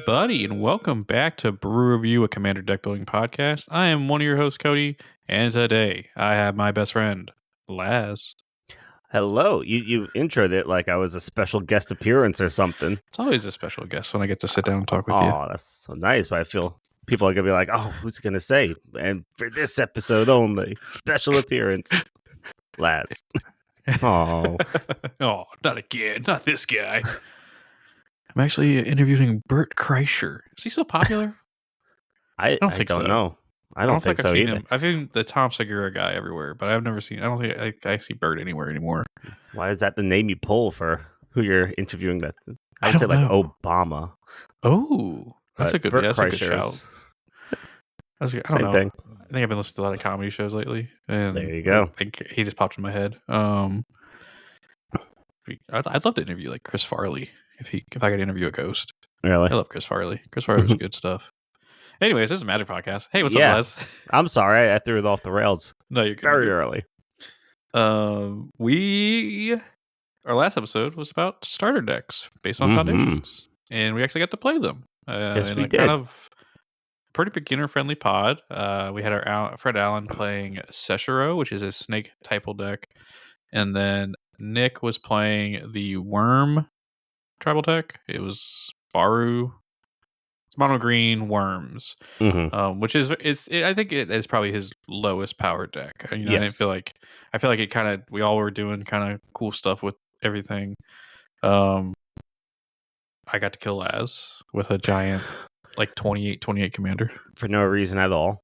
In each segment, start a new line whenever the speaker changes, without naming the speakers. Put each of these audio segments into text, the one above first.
everybody, and welcome back to Brew Review, a Commander deck building podcast. I am one of your hosts, Cody, and today I have my best friend, Laz.
Hello. You introed it like I was a special guest appearance or something.
It's always a special guest when I get to sit down and talk with you.
Oh, that's so nice. But I feel people are going to be like, oh, who's going to say? And for this episode only, special appearance, Laz. Oh.
Oh, not again. Not this guy. I'm actually interviewing Bert Kreischer. Is he still popular?
I
don't think so.
know. I don't think so
I've seen
either.
him. I've seen the Tom Segura guy everywhere, but I've never seen. I don't think I see Bert anywhere anymore.
Why is that the name you pull for who you're interviewing? That
I
would say
don't know.
like Obama.
Oh, that's a good.
Bert
That's a good shout. I don't know.
Thing.
I think I've been listening to a lot of comedy shows lately, and
there you go.
I think he just popped in my head. I'd love to interview like Chris Farley if I could interview a ghost.
Really,
I love Chris Farley. Chris Farley's good stuff. Anyways, this is a Magic podcast. Hey, what's up, Les?
I'm sorry, I threw it off the rails.
No, you're good.
Very early.
Our last episode was about starter decks based on foundations, and we actually got to play them.
Yes, we did.
Kind of pretty beginner-friendly pod. We had our Fred Allen playing Seshiro, which is a snake typal deck, and then Nick was playing the Worm tribal deck. It was Baru. It's mono green worms, which is I think it is probably his lowest power deck. I didn't feel like it kind of we all were doing kind of cool stuff with everything. I got to kill Laz with a giant like 28 commander
for no reason at all.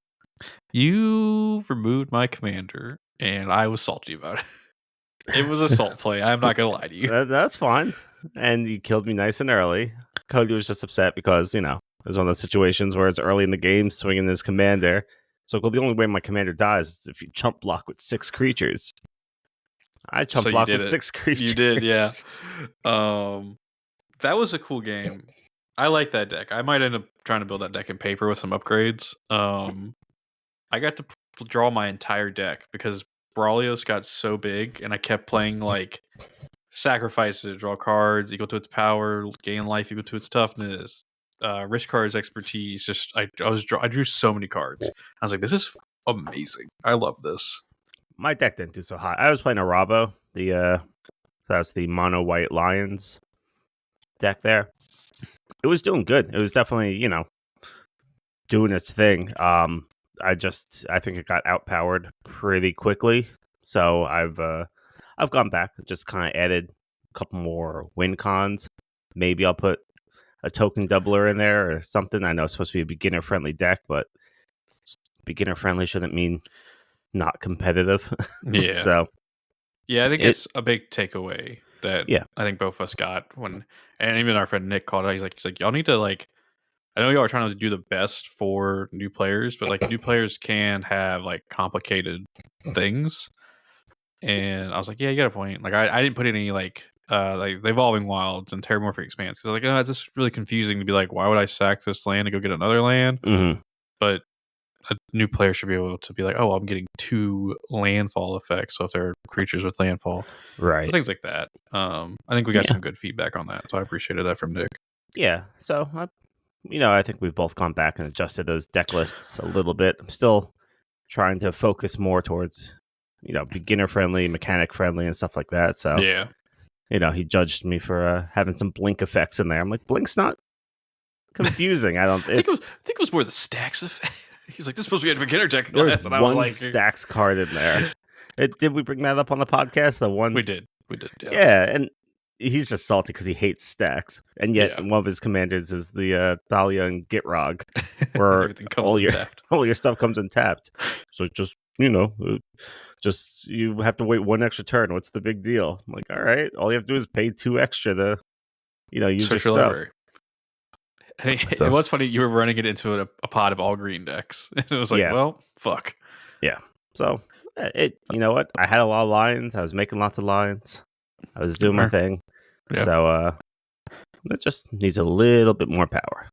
You removed my commander, and I was salty about it. It was a salt play. I'm not gonna lie to you.
That's fine. And you killed me nice and early. Cody was just upset because it was one of those situations where it's early in the game, swinging his commander. So, well, the only way my commander dies is if you chump block with 6 creatures. I chump block with 6 creatures.
You did, yeah. That was a cool game. I like that deck. I might end up trying to build that deck in paper with some upgrades. I got to draw my entire deck because Braulio's got so big, and I kept playing like sacrifices to draw cards equal to its power, gain life equal to its toughness, risk cards expertise. Just I drew so many cards. I was like, this is amazing. I love this.
My deck didn't do so hot. I was playing a Rabo. That's the mono white lions deck there. It was doing good. It was definitely doing its thing. I think it got outpowered pretty quickly. So I've gone back, just kind of added a couple more win cons. Maybe I'll put a token doubler in there or something. I know it's supposed to be a beginner friendly deck, but beginner friendly shouldn't mean not competitive.
Yeah.
So
yeah, I think it's a big takeaway that I think both of us got and even our friend Nick called it. He's like, y'all need to I know y'all are trying to do the best for new players, but like new players can have like complicated things. And I was like, yeah, you got a point. Like I didn't put any like the Evolving Wilds and Terramorphic Expanse because I was like, it's just really confusing to be like, why would I sack this land to go get another land?
Mm-hmm.
But a new player should be able to be like, oh, I'm getting 2 landfall effects. So if there are creatures with landfall,
right,
so things like that. I think we got some good feedback on that, so I appreciated that from Nick.
Yeah, so I think we've both gone back and adjusted those deck lists a little bit. I'm still trying to focus more towards beginner friendly, mechanic friendly, and stuff like that. So
yeah,
he judged me for having some blink effects in there. I'm like, blink's not confusing. I think
it was more the stacks effect. He's like, this is supposed to be a beginner deck.
There's
and I was
one
like,
stacks card in there. Did we bring that up on the podcast? The one
we did.
Yeah, and he's just salty because he hates stacks, and yet one of his commanders is the Thalia and Gitrog, where
everything comes
all your stuff comes untapped. So just you have to wait 1 extra turn. What's the big deal? I'm like, all right, all you have to do is pay 2 extra to use your stuff.
Library. It was funny. You were running it into a pot of all green decks. And it was like, well, fuck.
Yeah. So you know what? I had a lot of lions. I was making lots of lions. I was doing my thing. Yeah. So it just needs a little bit more power.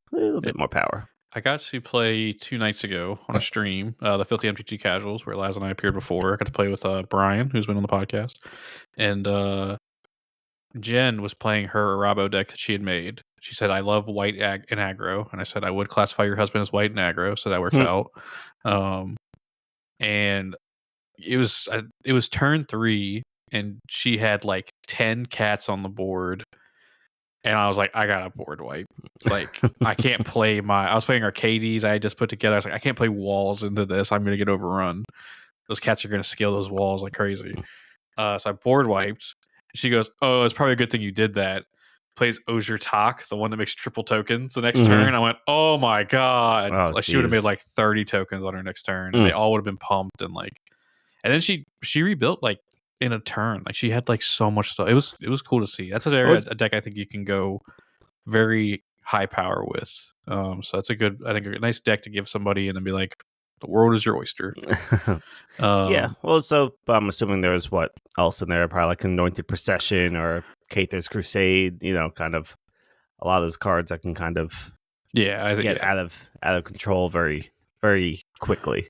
I got to play 2 nights ago on a stream, the Filthy MTG Casuals, where Laz and I appeared before. I got to play with Brian, who's been on the podcast. And Jen was playing her Arabo deck that she had made. she said, "I love white and aggro," and I said, "I would classify your husband as white and aggro," so that works out. And it was turn 3, and she had like 10 cats on the board, and I was like, I got a board wipe. Like, I can't play I was playing Arcades I had just put together. I was like, I can't play walls into this. I'm gonna get overrun. Those cats are gonna scale those walls like crazy. So I board wiped. She goes, "Oh, it's probably a good thing you did that." Plays Osier Talk, the one that makes triple tokens the next turn. I went, "Oh my god!"
Oh,
Like, she would have made
geez.
like 30 tokens on her next turn, and they all would have been pumped. And then she rebuilt like in a turn. Like, she had like so much stuff. It was cool to see. That's a deck I think you can go very high power with. So that's I think a nice deck to give somebody and then be like, the world is your oyster.
Yeah.
Um,
Well, so I'm assuming there's what else in there? Probably like Anointed Procession or Cathars Crusade. Kind of a lot of those cards that can kind of
yeah, I think
get out of control very very quickly.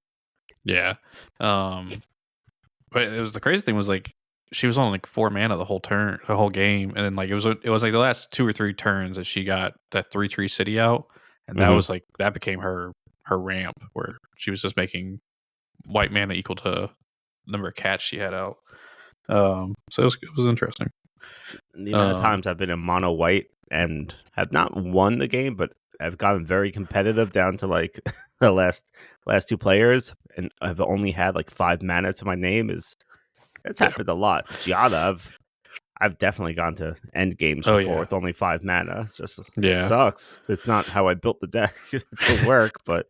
yeah. But it was the crazy thing was like she was on like 4 mana the whole game, and then like it was like the last 2 or 3 turns that she got that 3/3 city out, and that was like that became her ramp where she was just making white mana equal to the number of cats she had out. So it was interesting.
The amount of times I've been in mono white and have not won the game, but I've gotten very competitive down to like the last 2 players, and I've only had like 5 mana to my name. It's
Yeah.
happened a lot. Giada, I've definitely gone to end games
Oh
before
yeah.
with only 5 mana. It's just
Yeah.
sucks. It's not how I built the deck to work, but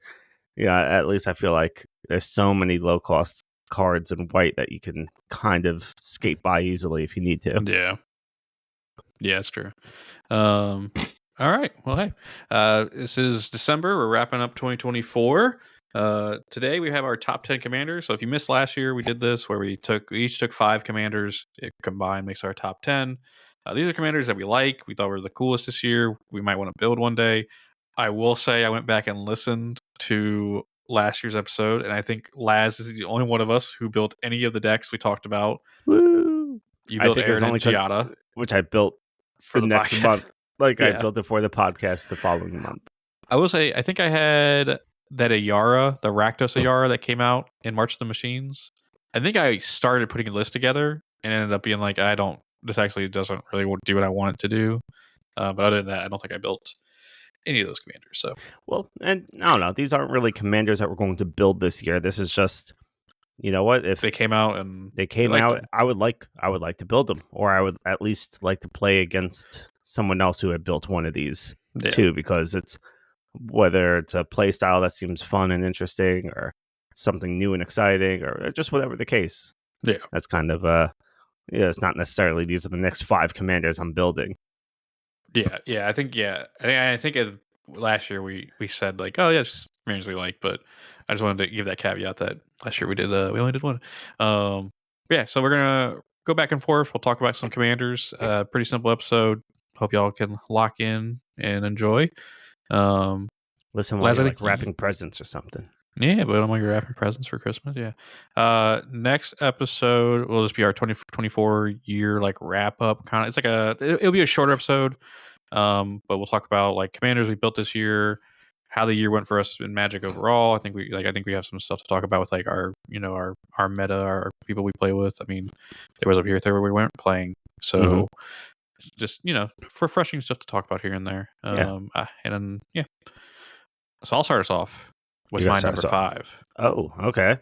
at least I feel like there's so many low cost cards in white that you can kind of skate by easily if you need to.
Yeah. Yeah, it's true. All right. Well, hey, this is December. We're wrapping up 2024. Today we have our top 10 commanders. So if you missed last year, we did this where we each took 5 commanders. It combined makes our top 10. These are commanders that we like. We thought were the coolest this year. We might want to build one day. I will say I went back and listened to last year's episode, and I think Laz is the only one of us who built any of the decks we talked about.
Woo!
You
I
built
think it was
Aaron
only
and
because
Giada
which I built
for
the
the
next
podcast.
month. Like I
Yeah.
built it for the podcast the following month.
I will say, I think I had that Ayara, the Rakdos Ayara that came out in March of the Machines. I think I started putting a list together and ended up being like, this actually doesn't really do what I want it to do. But other than that, I don't think I built any of those commanders. So,
Well, and I don't know. These aren't really commanders that we're going to build this year. This is just, what? If
they came out and
they
we
came
liked
out,
them.
I would like to build them, or I would at least like to play against someone else who had built one of these
Yeah.
too, because it's whether it's a play style that seems fun and interesting, or something new and exciting, or just whatever the case.
Yeah.
That's kind of it's not necessarily these are the next 5 commanders I'm building.
Yeah. I think last year we said like, oh, yeah, it's just commanders we like, but I just wanted to give that caveat that last year we only did one. Yeah, so we're gonna go back and forth. We'll talk about some commanders. Pretty simple episode. Hope y'all can lock in and enjoy.
Listen while
Laz,
you're
I
like
think
wrapping presents or something.
yeah, but I'm like wrapping presents for Christmas. Yeah. Next episode will just be our 2024 year like wrap up kind of. It's like it'll be a shorter episode. But we'll talk about like commanders we built this year, how the year went for us in Magic overall. I think we have some stuff to talk about with like our our meta, our people we play with. I mean, there was a period there where we weren't playing, so just refreshing stuff to talk about here and there.
Yeah.
And then so I'll start us off with
You gotta
my
start
number
us off.
5.
Oh, okay.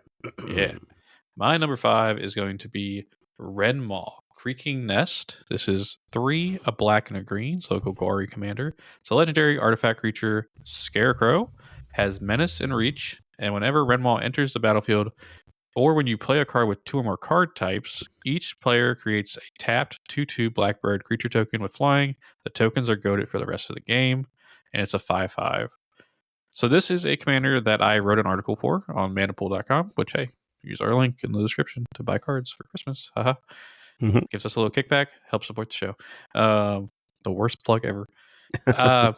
Yeah, my number 5 is going to be Renmaw, Creaking Nest. This is 3, a black and a green, so Golgari commander. It's a legendary artifact creature, Scarecrow, has menace and reach, and whenever Renmaw enters the battlefield, or when you play a card with 2 or more card types, each player creates a tapped 2/2 Blackbird creature token with flying. The tokens are goaded for the rest of the game, and it's a 5/5. So this is a commander that I wrote an article for on manapool.com, which, hey, use our link in the description to buy cards for Christmas. Haha. Gives us a little kickback, helps support the show. The worst plug ever. I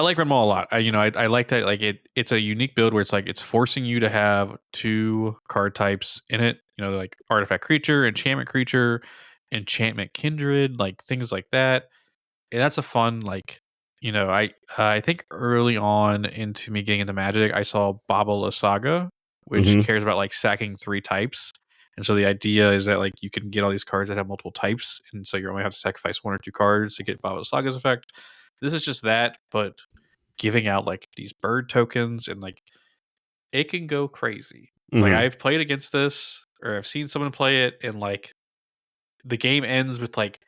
like Renmaw a lot. I like that. Like it's a unique build where it's like it's forcing you to have 2 card types in it. Like artifact creature, enchantment kindred, like things like that. that's a fun like I think early on into me getting into Magic, I saw Baba La Saga, which
Hmm.
cares about like sacking 3 types. And so the idea is that like you can get all these cards that have multiple types, and so you only have to sacrifice 1 or 2 cards to get Baba La Saga's effect. This is just that, but giving out like these bird tokens, and like it can go crazy. Like
Hmm.
I've played against this, or I've seen someone play it, and like the game ends with like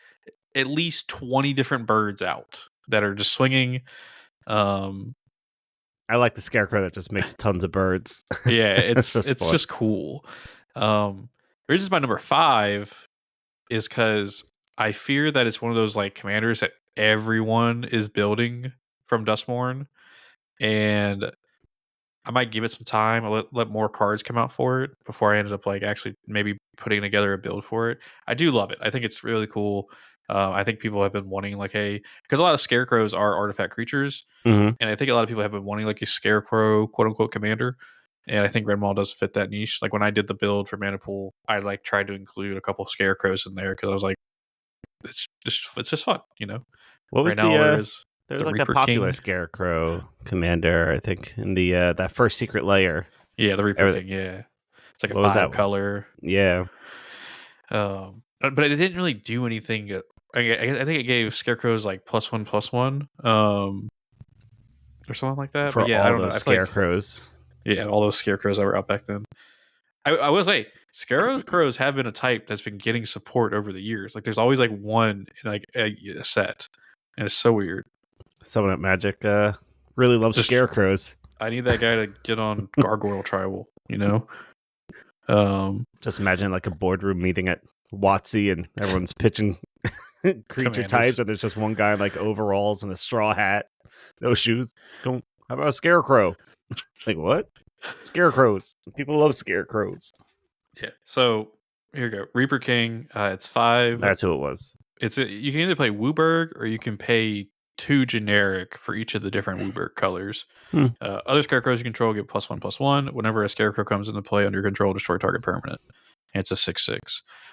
at least 20 different birds out that are just swinging. Um,
I like the scarecrow that just makes tons of birds.
yeah,
It's just
it's
fun.
just cool. The reason my number 5 is because I fear that it's one of those like commanders that everyone is building from Dustmorn, and I might give it some time. I'll let more cards come out for it before I ended up like actually maybe putting together a build for it. I do love it. I think it's really cool. I think people have been wanting like because a lot of scarecrows are artifact creatures,
Hmm.
and I think a lot of people have been wanting like a scarecrow quote unquote commander. And I think Red Maul does fit that niche. Like when I did the build for Mana Pool, I like tried to include a couple scarecrows in there because I was like, it's just fun, you know.
What
Right
was
now there
the
is
there was
the
like that
Reaper
popular
King.
scarecrow commander, I think, in the that first secret layer.
Yeah, the Reaper
Everything.
King. Yeah, it's like a
What was that
five
one?
color.
Yeah,
But it didn't really do anything. I think it gave scarecrows like +1/+1, or something like that. But
for
yeah, I
all
don't know.
those
I feel like
scarecrows.
yeah, all those scarecrows that were out back then. I will say, scarecrows have been a type that's been getting support over the years. Like there's always like one in like a set, and it's so weird.
Someone at Magic really loves
Just
scarecrows.
I need that guy to get on Gargoyle Tribal. You know. Um,
Just imagine like a boardroom meeting at WotC and everyone's pitching creature types,
Commanders.
and there's just one guy in like overalls and a straw hat, no shoes. How about a scarecrow? Like what? Scarecrows. People love scarecrows.
Yeah. So here we go. Reaper King. It's 5.
That's who it was.
You can either play Wooburg or you can pay 2 generic for each of the different Wooburg colors.
Hmm.
Other scarecrows you control get +1/+1. Whenever a scarecrow comes into play under your control, destroy target permanent. And it's a 6/6.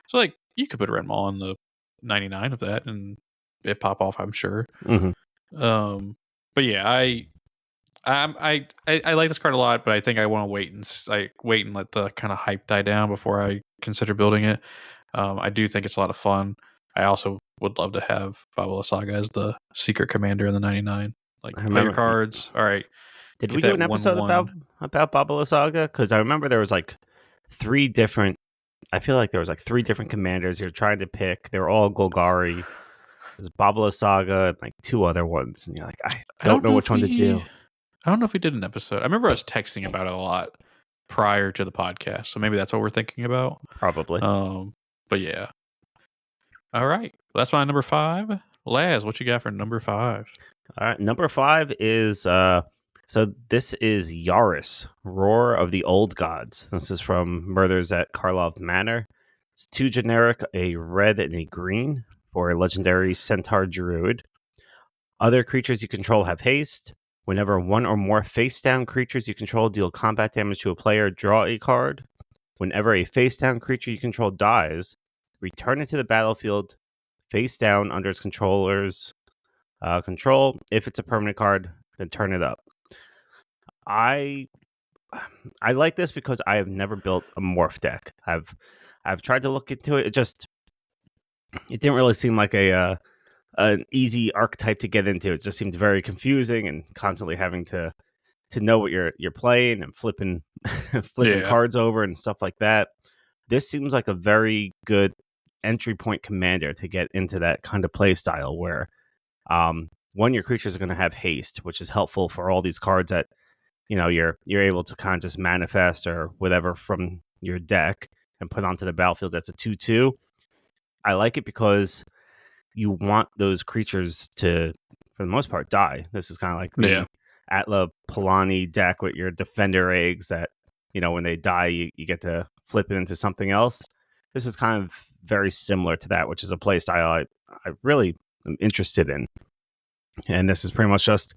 So like you could put Red Maul on the 99 of that and it pop off, I'm sure.
Hmm.
But yeah, I like this card a lot, but I think I want to wait and let the kind of hype die down before I consider building it. I do think it's a lot of fun. I also would love to have Baba Saga as the secret commander in the 99. Like
I
play your
remember.
cards. All right,
Did we
get
do
that
an
one
episode
one.
about Baba Saga? Because I remember there was like 3 different. I feel like there was like 3 different commanders you're trying to pick. They were all Golgari. There's Baba Saga and like 2 other ones, and you're like, I
I
don't
don't
know
know
which
if
one to do.
we did an episode. I remember us texting about it a lot prior to the podcast, so maybe that's what we're thinking about.
Probably.
But yeah. All right, that's my number 5. Laz, what you got for number 5?
All right, number 5 is so this is Yaris, Roar of the Old Gods. This is from Murders at Karlov Manor. It's 2 generic, a red and a green for a legendary centaur druid. Other creatures you control have haste. Whenever 1 or more face down creatures you control deal combat damage to a player, draw a card. Whenever a face down creature you control dies, return it to the battlefield face down under its controller's control. If it's a permanent card, then turn it up. I I like this because I have never built a morph deck. I've tried to look into it. It didn't really seem like an easy archetype to get into. It just seemed very confusing and constantly having to know what you're playing and flipping flipping
Yeah,
cards over and stuff like that. This seems like a very good entry point commander to get into that kind of play style where one, your creatures are going to have haste, which is helpful for all these cards that you're able to kind of just manifest or whatever from your deck and put onto the battlefield. That's a 2/2. I like it because you want those creatures to, for the most part, die. This is kind of like
yeah,
the Atla Palani deck with your defender eggs that, when they die, you get to flip it into something else. This is kind of very similar to that, which is a play style I really am interested in. And this is pretty much just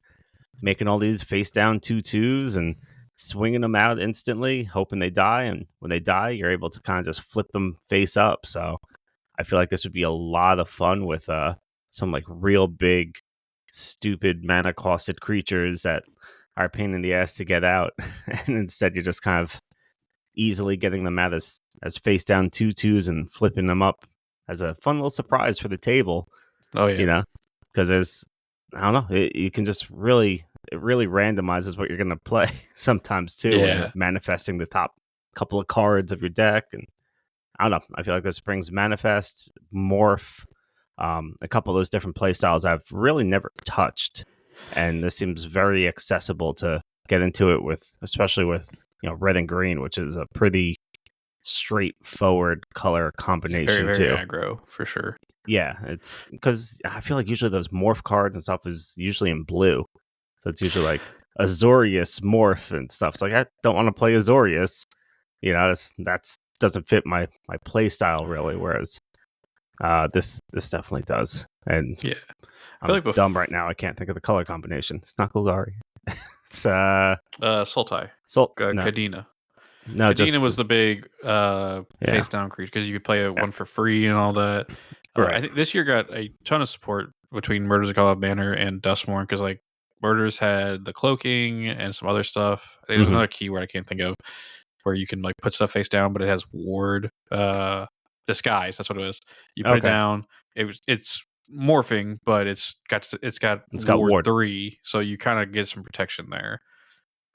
making all these face down 2/2s and swinging them out instantly, hoping they die. And when they die, you're able to kind of just flip them face up. So I feel like this would be a lot of fun with some like real big, stupid mana costed creatures that are a pain in the ass to get out, and instead you're just kind of easily getting them out as face down 2/2s and flipping them up as a fun little surprise for the table.
Oh yeah,
You know, because there's I don't know, you can just it really randomizes what you're gonna play sometimes too when you're
yeah,
manifesting the top couple of cards of your deck. And I don't know, I feel like this brings manifest, morph, a couple of those different play styles I've really never touched, and this seems very accessible to get into it with, especially with red and green, which is a pretty straightforward color
very
combination
very
too.
aggro for sure.
Yeah, it's because I feel like usually those morph cards and stuff is usually in blue, so it's usually like Azorius morph and stuff. It's like I don't want to play Azorius, that's doesn't fit my play style really. Whereas this definitely does, and
Yeah, I feel
I'm
like
dumb right now. I can't think of the color combination. It's not Golgari. It's
Sultai,
no,
Kadena.
no,
Kadena
just
was the big
yeah,
face down creature because you could play
yeah,
one for free and all that. I
right.
think this year got a ton of support between Murders of Call Banner and Dustmorn because like Murders had the cloaking and some other stuff. There's
Hmm.
another keyword I can't think of where you can like put stuff face down, but it has ward disguise. That's what it is. You put it
Okay,
down. It's morphing, but it's got
it's got
ward
Ward.
3, so you kind of get some protection there.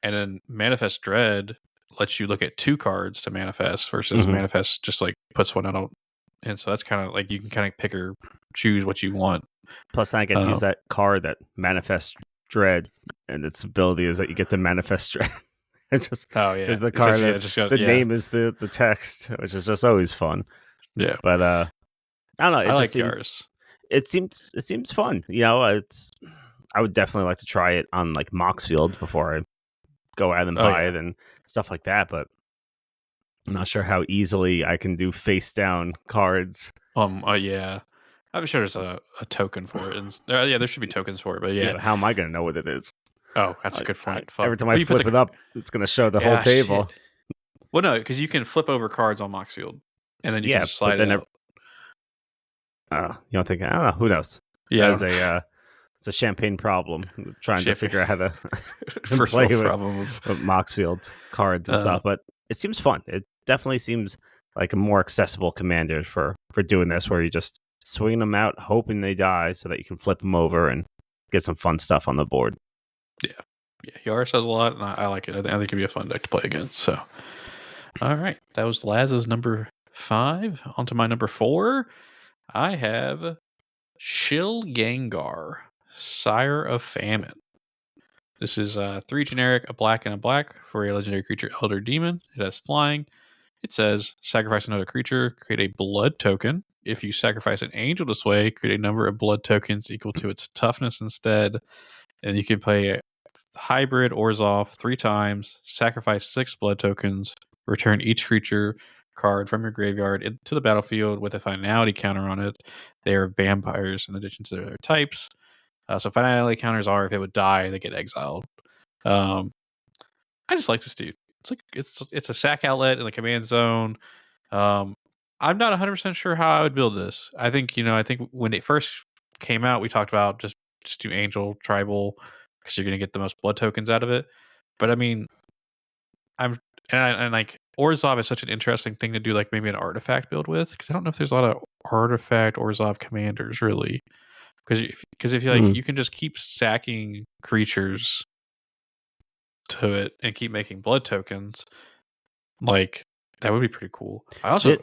And then Manifest Dread lets you look at 2 cards to manifest versus
Hmm.
Manifest just like puts one out. And so that's kind of like you can kind of pick or choose what you want.
Plus, I get to use that card that manifests dread, and its ability is that you get to manifest dread. It's just
Oh yeah,
there's the card
essentially
that
it just goes
the
yeah,
name is the text, which is just always fun.
yeah.
But I don't know.
I like yours.
It seems fun. It's I would definitely like to try it on like Moxfield before I go out and
Oh
buy
yeah.
it and stuff like that. But I'm not sure how easily I can do face down cards.
Yeah. I'm sure there's a token for it, and yeah, there should be tokens for it. But
Yeah,
yeah.
but how am I going to know what it is?
Oh, that's a good point.
Every
Fuck.
time I
Well, you put
flip
the
it up, it's going to show the whole
yeah
table.
shit. Well, no, because you can flip over cards on Moxfield, and then you can
Yeah,
just
but
slide it
then
out.
you don't think I don't know. Who knows?
Yeah, I don't know.
It's a champagne problem trying to
Champagne.
figure out how to
First
play
world problem of
with Moxfield cards and
uh,
stuff. But it seems fun. It definitely seems like a more accessible commander for doing this, where you just swing them out, hoping they die, so that you can flip them over and get some fun stuff on the board.
yeah, Yaris has a lot, and I like it. I think it'd be a fun deck to play against. So, all right, that was Laz's number 5. On to my number 4. I have Shill Gengar, Sire of Famine. This is 3 generic, a black and a black for a legendary creature, Elder Demon. It has flying. It says sacrifice another creature, create a blood token. If you sacrifice an angel this way, create a number of blood tokens equal to its toughness instead. And you can play a hybrid Orzhov 3 times, sacrifice 6 blood tokens, return each creature card from your graveyard into the battlefield with a finality counter on it. They are vampires in addition to their types. So finality counters are if it would die, they get exiled. Um, I just like this dude. It's a sack outlet in the command zone. Um, I'm not 100% sure how I would build this. I think when it first came out, we talked about just do Angel Tribal because you're gonna get the most blood tokens out of it. But I mean, I'm and like Orzhov is such an interesting thing to do, like maybe an artifact build with because I don't know if there's a lot of artifact Orzhov commanders really. Because if you like,
Mm.
you can just keep sacking creatures to it and keep making blood tokens. Like that would be pretty cool. I also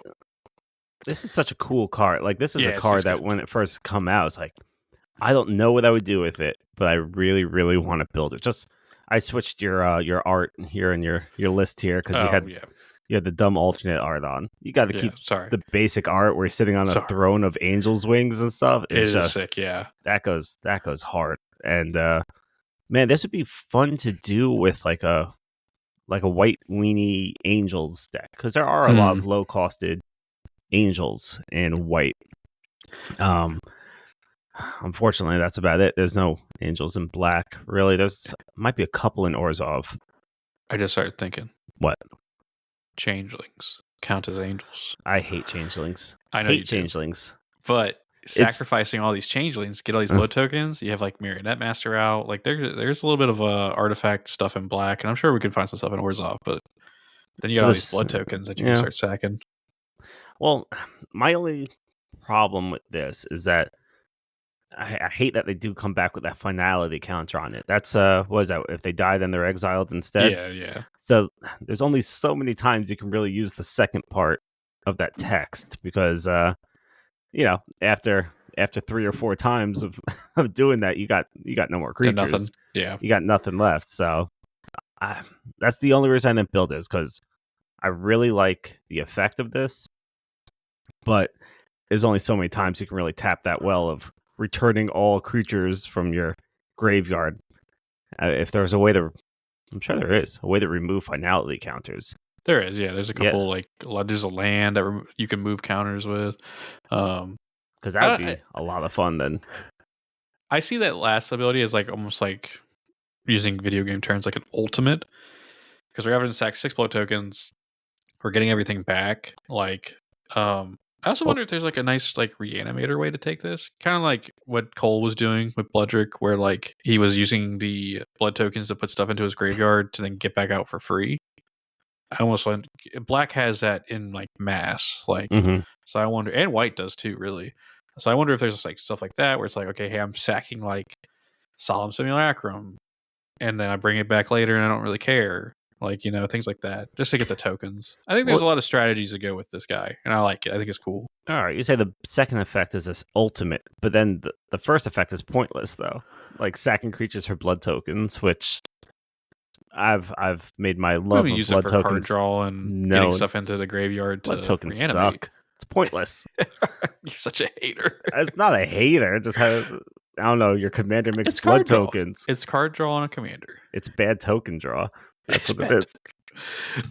This is such a cool card. Like this is a
yeah, it's
card
just
that
good.
when it first come out, it's like I don't know what I would do with it, but I really, really want to build it. Just I switched your art here in your list here because
Oh yeah,
you had the dumb alternate art on. You got to
yeah.
keep
Sorry,
the basic art where he's sitting on a
sorry.
throne of angels' wings and stuff.
It
Is
is
just
sick. Yeah,
that goes hard. And man, this would be fun to do with like a white weenie angels deck because there are a lot
Hmm.
of low costed angels in white. Um, Unfortunately, that's about it. There's no angels in black, really. There's might be a couple in Orzhov.
I just started thinking
What?
changelings count as angels.
I hate changelings.
I know you
Hate
do,
changelings.
but
It's
sacrificing all these changelings, get all these blood tokens. You have like Marionette Master out. Like there's a little bit of artifact stuff in black, and I'm sure we can find some stuff in Orzhov, but then you got
but
all these
it's
blood tokens that you can
yeah.
start sacking.
Well, my only problem with this is that I hate that they do come back with that finality counter on it. That's what is that? If they die, then they're exiled instead.
Yeah.
So there's only so many times you can really use the second part of that text because after 3 or 4 times of, of doing that, you got no more
Then nothing.
creatures.
Yeah.
You got nothing left. So that's the only reason I didn't build it, is because I really like the effect of this, but there's only so many times you can really tap that well of returning all creatures from your graveyard. If there's a way to, I'm sure there is a way to remove finality counters.
There is, yeah. There's a couple there's a land that you can move counters with.
Because that would be a lot of fun then.
I see that last ability as like almost like using video game terms like an ultimate, because we're having to sack 6 blood tokens. We're getting everything back. Like, I also wonder if there's like a nice like reanimator way to take this, kind of like what Cole was doing with Bloodrick, where like he was using the blood tokens to put stuff into his graveyard to then get back out for free. I almost went black has that in like mass, like so I wonder, and white does too, really. So I wonder if there's like stuff like that where it's like, okay, hey, I'm sacking like Solemn Simulacrum, and then I bring it back later, and I don't really care, like things like that, just to get the tokens. I think there's a lot of strategies to go with this guy, and I like it. I think it's cool.
All right, you say the second effect is this ultimate, but then the first effect is pointless though, like sacking creatures for blood tokens, which I've made my love of
use
blood
it for
tokens.
card draw and getting stuff into the graveyard. Blood tokens reanimate.
Suck. It's pointless.
You're such a hater.
It's not a hater. It just I don't know. Your commander makes
it's
blood tokens.
It's card draw on a commander.
It's bad token draw. That's what it is.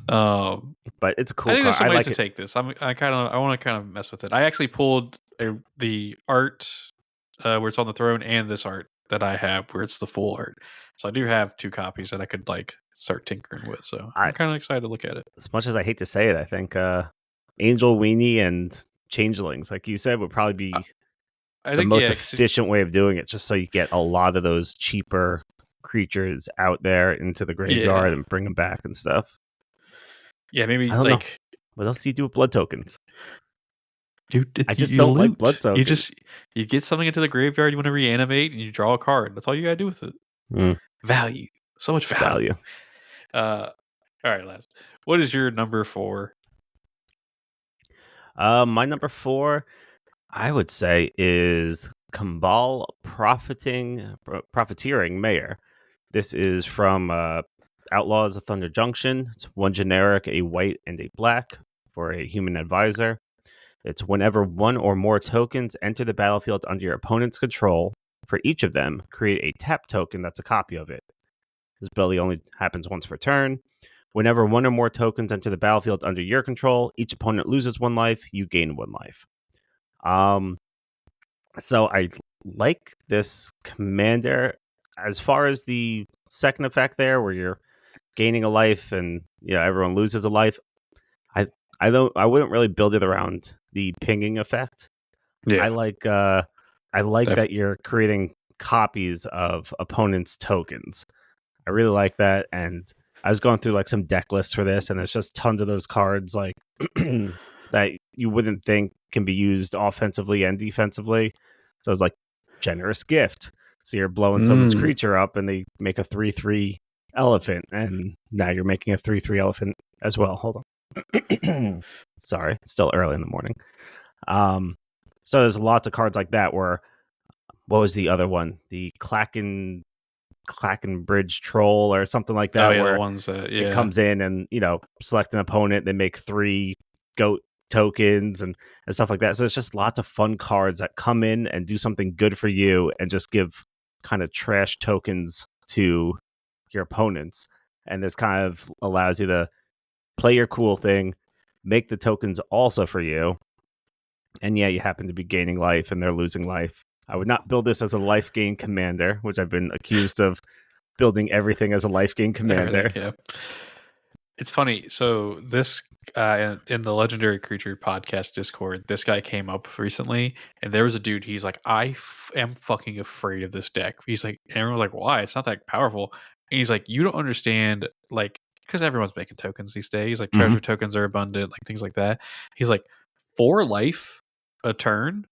But
it's a cool.
I think there's some ways to take this. I want to kind of mess with it. I actually pulled the art where it's on the throne and this art that I have where it's the full art. So I do have 2 copies that I could like start tinkering with. So I'm kind of excited to look at it.
As much as I hate to say it, I think Angel Weenie and Changelings, like you said, would probably be the most efficient way of doing it, just so you get a lot of those cheaper creatures out there into the graveyard and bring them back and stuff.
Yeah, maybe
I don't know. What else do you do with blood tokens?
Dude,
I just don't like blood tokens.
You get something into the graveyard you want to reanimate, and you draw a card. That's all you gotta do with it. Value, so much value. All right, last. What is your number 4?
My number 4, I would say, is Kambal Profiteering Mayor. This is from Outlaws of Thunder Junction. It's 1 generic, a white, and a black for a human advisor. It's whenever 1 or more tokens enter the battlefield under your opponent's control, for each of them, create a tap token that's a copy of it. This ability only happens once per turn. Whenever 1 or more tokens enter the battlefield under your control, each opponent loses 1 life, you gain 1 life. So I like this commander. As far as the second effect there, where you're gaining a life and everyone loses a life, I wouldn't really build it around the pinging effect. Yeah. I like that you're creating copies of opponents' tokens. I really like that, and I was going through like some deck lists for this, and there's just tons of those cards like that you wouldn't think can be used offensively and defensively. So it's like Generous Gift. So you're blowing someone's creature up, and they make a 3/3 elephant, and now you're making a 3/3 elephant as well. Hold on. Sorry, it's still early in the morning. So there's lots of cards like that. Where what was the other one? The Clacken Bridge Troll or something like that. Where
the ones that
it comes in and select an opponent, they make 3 goat tokens and stuff like that. So it's just lots of fun cards that come in and do something good for you and just give kind of trash tokens to your opponents. And this kind of allows you to play your cool thing, make the tokens also for you, and you happen to be gaining life and they're losing life. I would not build this as a life gain commander, which I've been accused of building everything as a life gain commander.
It's funny. So this in the Legendary Creature podcast Discord, this guy came up recently, and there was a dude. He's like, am fucking afraid of this deck. He's like, and everyone's like, why? It's not that powerful. And he's like, you don't understand, like, because everyone's making tokens these days. Like
Mhm.
treasure tokens are abundant, like things like that. He's like, 4 life a turn,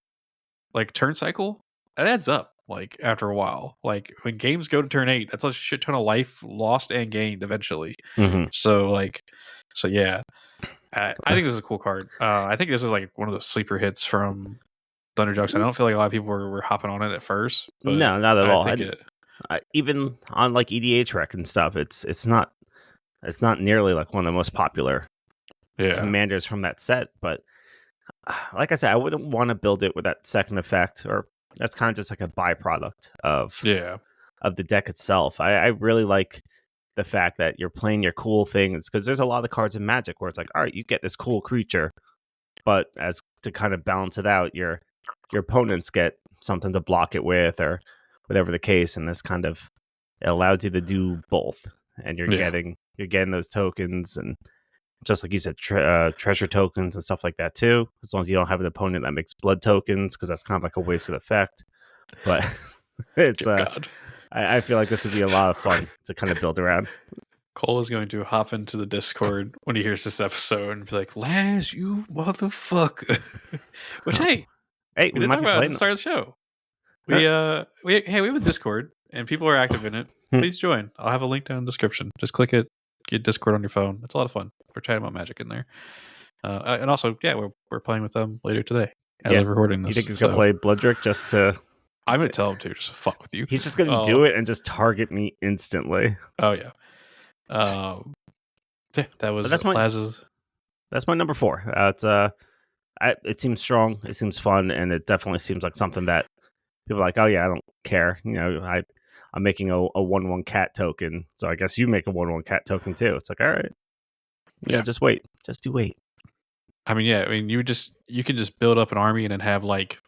like turn cycle, that adds up. Like after a while, like when games go to turn 8, that's a shit ton of life lost and gained eventually.
Mhm.
So like, so yeah, I think this is a cool card. I think this is like one of the sleeper hits from Thunder Junction. I don't feel like a lot of people were hopping on it at first, but
No, not at
I
all.
think
And
it.
even on like EDH rec and stuff, it's not nearly like one of the most popular
Yeah,
commanders from that set. But like I said, I wouldn't want to build it with that second effect, or that's kind of just like a byproduct
yeah,
of the deck itself. I really like the fact that you're playing your cool things, because there's a lot of cards in Magic where it's like, all right, you get this cool creature, but as to kind of balance it out, your opponents get something to block it with, or whatever the case, and this kind of it allows you to do both, and
yeah,
you're getting those tokens, and just like you said, treasure tokens and stuff like that too. As long as you don't have an opponent that makes blood tokens, because that's kind of like a wasted effect. But it's
dear God.
I feel like this would be a lot of fun to kind of build around.
Cole is going to hop into the Discord when he hears this episode and be like, "Laz, you motherfucker!" Which hey,
Hey,
we
we
did
might
talk
be
about it at the
playing.
start of the show. We have a Discord and people are active in it. Please join. I'll have a link down in the description. Just click it. Get Discord on your phone. It's a lot of fun. We're chatting about Magic in there. And also, yeah, we're playing with them later today as
Yeah,
of recording
you
this.
think he's gonna
So
play Bloodrick just to?
I'm gonna tell him to just fuck with you.
He's just gonna do it and just target me instantly.
Oh yeah. Um, yeah, that
But
was Laz's.
that's my number 4. It seems strong, it seems fun, and it definitely seems like something that people are like, oh yeah, I don't care. I'm making a 1/1 cat token, so I guess you make a 1/1 cat token too. It's like, all right,
Yeah.
just wait, just do wait.
I mean, yeah. I mean, you can just build up an army and then have like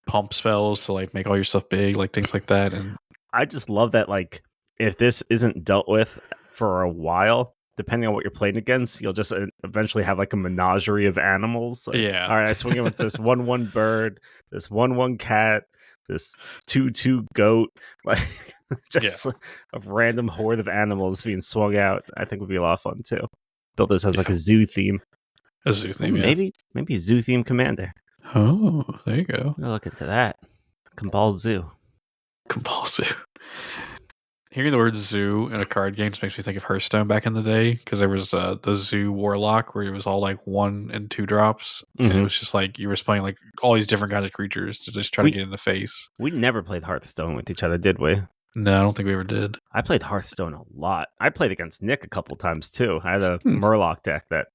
pump spells to like make all your stuff big, like things like that. And
I just love that, like, if this isn't dealt with for a while, depending on what you're playing against, you'll just eventually have like a menagerie of animals. Like,
yeah,
all right, I swing in with this 1/1 bird, this 1/1 cat, this 2/2 goat, like just a random horde of animals being swung out. I think would be a lot of fun too. Build this as like a zoo theme.
a zoo
Ooh,
theme. Yeah.
maybe zoo theme commander.
Oh, there you go.
I'm gonna look into that. Cabal Zoo.
Compulsive. Hearing the word zoo in a card game just makes me think of Hearthstone back in the day, because there was the zoo warlock where it was all like 1 and 2 drops, and it was just like you were playing like all these different kinds of creatures to just try to get in the face.
We never played Hearthstone with each other, did we?
No, I don't think we ever did.
I played Hearthstone a lot. I played against Nick a couple times too. I had a
Hmm.
Murloc deck that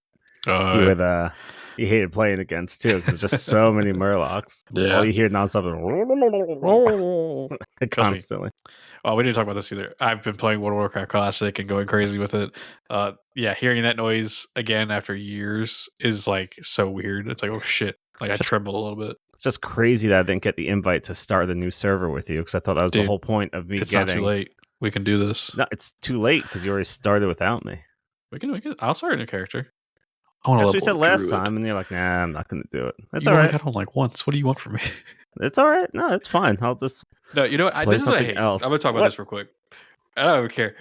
he hated playing against too, because there's just so many Murlocs.
Yeah.
All you hear nonstop is constantly.
Oh, we didn't talk about this either. I've been playing World of Warcraft Classic and going crazy with it. Yeah, hearing that noise again after years is like so weird. It's like, oh shit. Like I tremble a little bit.
It's just crazy that I didn't get the invite to start the new server with you, because I thought that was the whole point of me
It's
getting.
not too late. We can do this.
No, it's too late because you already started without me.
We can. I'll start a new character. I want to
That's what
level
you said last
Druid.
time, and you're like, nah, I'm not going to do it. That's
You
all
only
right.
got on like once. What do you want from me?
It's all right. No, it's fine. I'll just
No, you know what?
play
This is what I
something
hate.
else.
I'm gonna talk about this real quick. I don't care.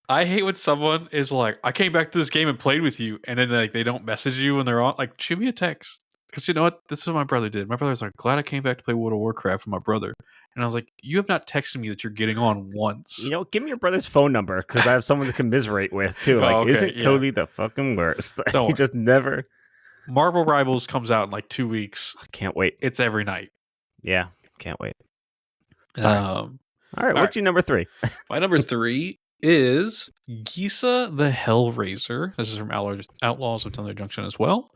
I hate when someone is like, I came back to this game and played with you, and then like they don't message you when they're on. Like, shoot me a text, because you know what? This is what my brother did. My brother's like, glad I came back to play World of Warcraft with my brother, and I was like, you have not texted me that you're getting on once.
You know, give me your brother's phone number, because I have someone to commiserate with too. Like, isn't Cody the fucking worst? He just never.
Marvel Rivals comes out in like 2 weeks.
I can't wait.
It's every night.
Yeah, can't wait. Sorry. All right, what's your number 3?
My number 3 is Gisa the Hellraiser. This is from Outlaws of Thunder Junction as well.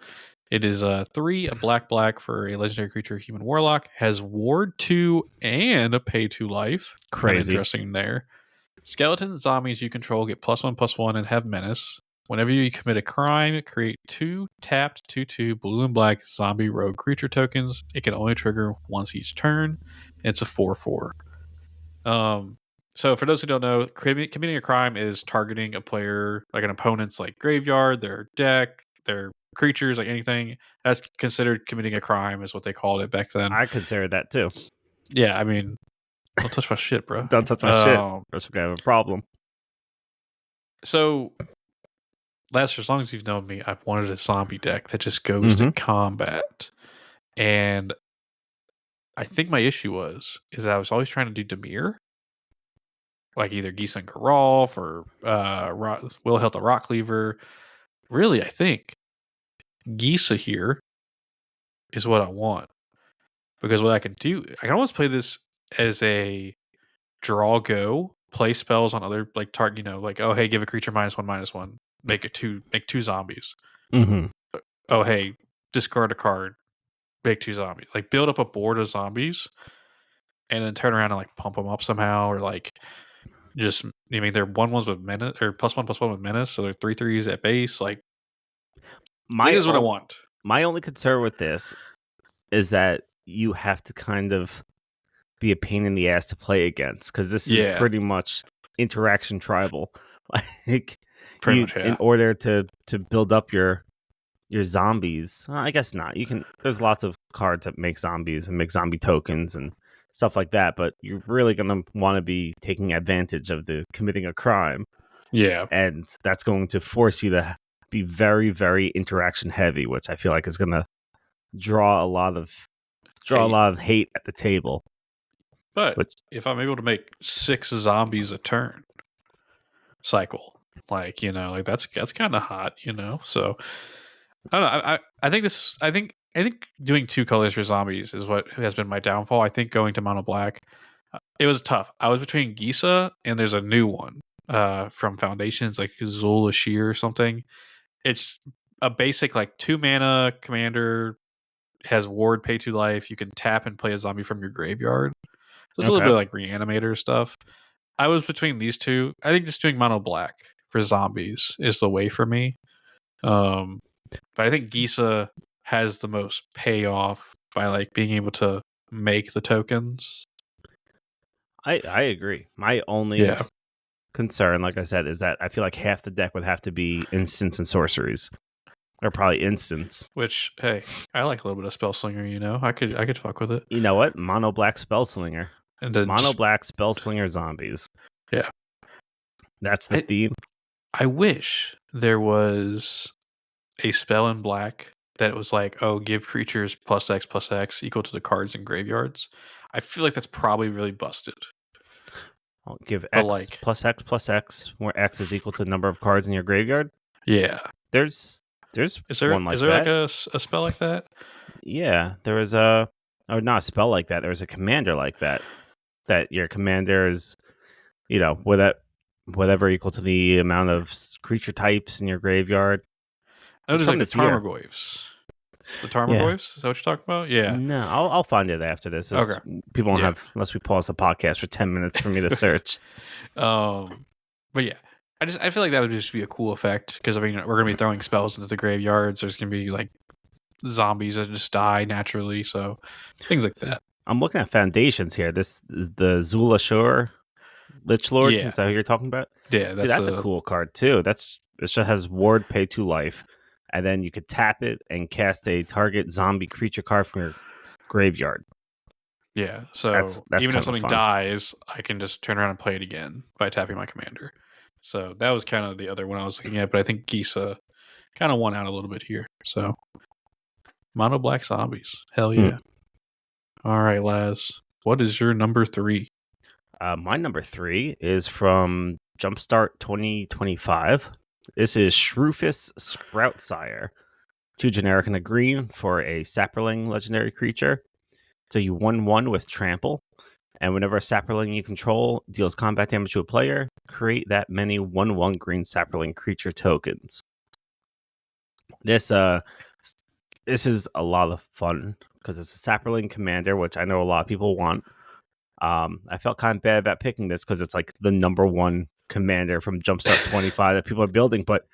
It is 3, a black for a legendary creature, human warlock. Has ward 2 and a pay 2 life.
Crazy.
Interesting there. Skeleton zombies you control get +1/+1 and have menace. Whenever you commit a crime, create 2 tapped 2/2 blue and black zombie rogue creature tokens. It can only trigger once each turn. It's a 4/4. So for those who don't know, committing a crime is targeting a player, like an opponent's like graveyard, their deck, their creatures, like anything. That's considered committing a crime, is what they called it back then.
I consider that too.
Yeah, I mean, don't touch my shit, bro.
Don't touch my shit. Or else we're gonna have a problem.
So, Last, as long as you've known me, I've wanted a zombie deck that just goes to
Mm-hmm.
combat. And I think my issue is that I was always trying to do Demir, like either Geese and Geralf or Will Hilt the Rock Cleaver. Really, I think Gisa here is what I want, because what I can do, I can almost play this as a draw go, play spells on other like target, like, oh hey, give a creature -1/-1, make two zombies.
Mm-hmm.
Oh hey, discard a card, make two zombies. Like build up a board of zombies, and then turn around and like pump them up somehow, or like just, I mean, they're 1/1s with menace, or +1/+1 with menace, so they're 3/3s at base. Like, I think
My
this is what I want.
my only concern with this is that you have to kind of be a pain in the ass to play against, because this is
Yeah,
pretty much interaction tribal. Like
pretty much.
in
Yeah,
order to build up your zombies, I guess not. You can. There's lots of cards that make zombies and make zombie tokens and stuff like that, but you're really gonna want to be taking advantage of the committing a crime,
yeah.
and that's going to force you to be very, very interaction heavy, which I feel like is gonna draw a lot of
Hate.
hate at the table.
But
Which
if I'm able to make 6 zombies a turn cycle, like, like that's kind of hot, So I don't know. I think this. I think doing 2 colors for zombies is what has been my downfall. I think going to mono black, it was tough. I was between Gisa and there's a new one from Foundations, like Zola Shear or something. It's a basic like 2 mana commander, has ward, pay 2 life. You can tap and play a zombie from your graveyard. So it's a little
okay,
bit like Reanimator stuff. I was between these two. I think just doing mono black for zombies is the way for me. Um, but I think Gisa has the most payoff by like being able to make the tokens.
I agree. My only
Yeah,
concern, like I said, is that I feel like half the deck would have to be instants and sorceries, or probably instants.
which, hey, I like a little bit of spell slinger. I could fuck with it,
You know what? Mono black spellslinger,
and then
mono
just,
black spellslinger zombies.
yeah.
That's the
I
theme.
I wish there was a spell in black that was like, oh, give creatures +X equal to the cards in graveyards. I feel like that's probably really busted.
I'll give
But
X
like,
plus X, where X is equal to the number of cards in your graveyard.
yeah,
There's
is there
one
is
like
there like
that.
a spell like that?
Yeah, there was a, or not a spell like that. There was a commander like that. That your commander is, with that whatever equal to the amount of creature types in your graveyard.
I know
It's
there's
from
like the
this year.
Tarmogoyfs. The
Yeah.
Tarmogoyfs? Is that what you're talking about? Yeah.
No, I'll find it after this.
Okay.
People won't
Yeah.
have, unless we pause the podcast for 10 minutes for me to search.
But yeah, I feel like that would just be a cool effect, because I mean we're gonna be throwing spells into the graveyards. There's gonna be like zombies that just die naturally, so things like
See,
that.
I'm looking at foundations here. This is the Zula Shore Lich Lord.
Yeah,
Is that who you're talking about?
yeah.
See,
That's
that's a
the
cool card too. It just has ward, pay 2 life, and then you could tap it and cast a target zombie creature card from your graveyard.
yeah.
That's
So
that's
even if
kind of
something
fun.
dies, I can just turn around and play it again by tapping my commander. So that was kind of the other one I was looking at, but I think Gisa kind of won out a little bit here. So mono black zombies, hell
Hmm.
yeah! All right, Laz, what is your number 3?
My number 3 is from Jumpstart 2025. This is Shrewfus Sproutsire. 2 generic and a green for a Sapperling legendary creature. So you 1/1 with Trample. And whenever a Sapperling you control deals combat damage to a player, create that many 1/1 green Sapperling creature tokens. This this is a lot of fun because it's a Sapperling commander, which I know a lot of people want. I felt kind of bad about picking this because it's like the number 1 commander from Jumpstart 25 that people are building, but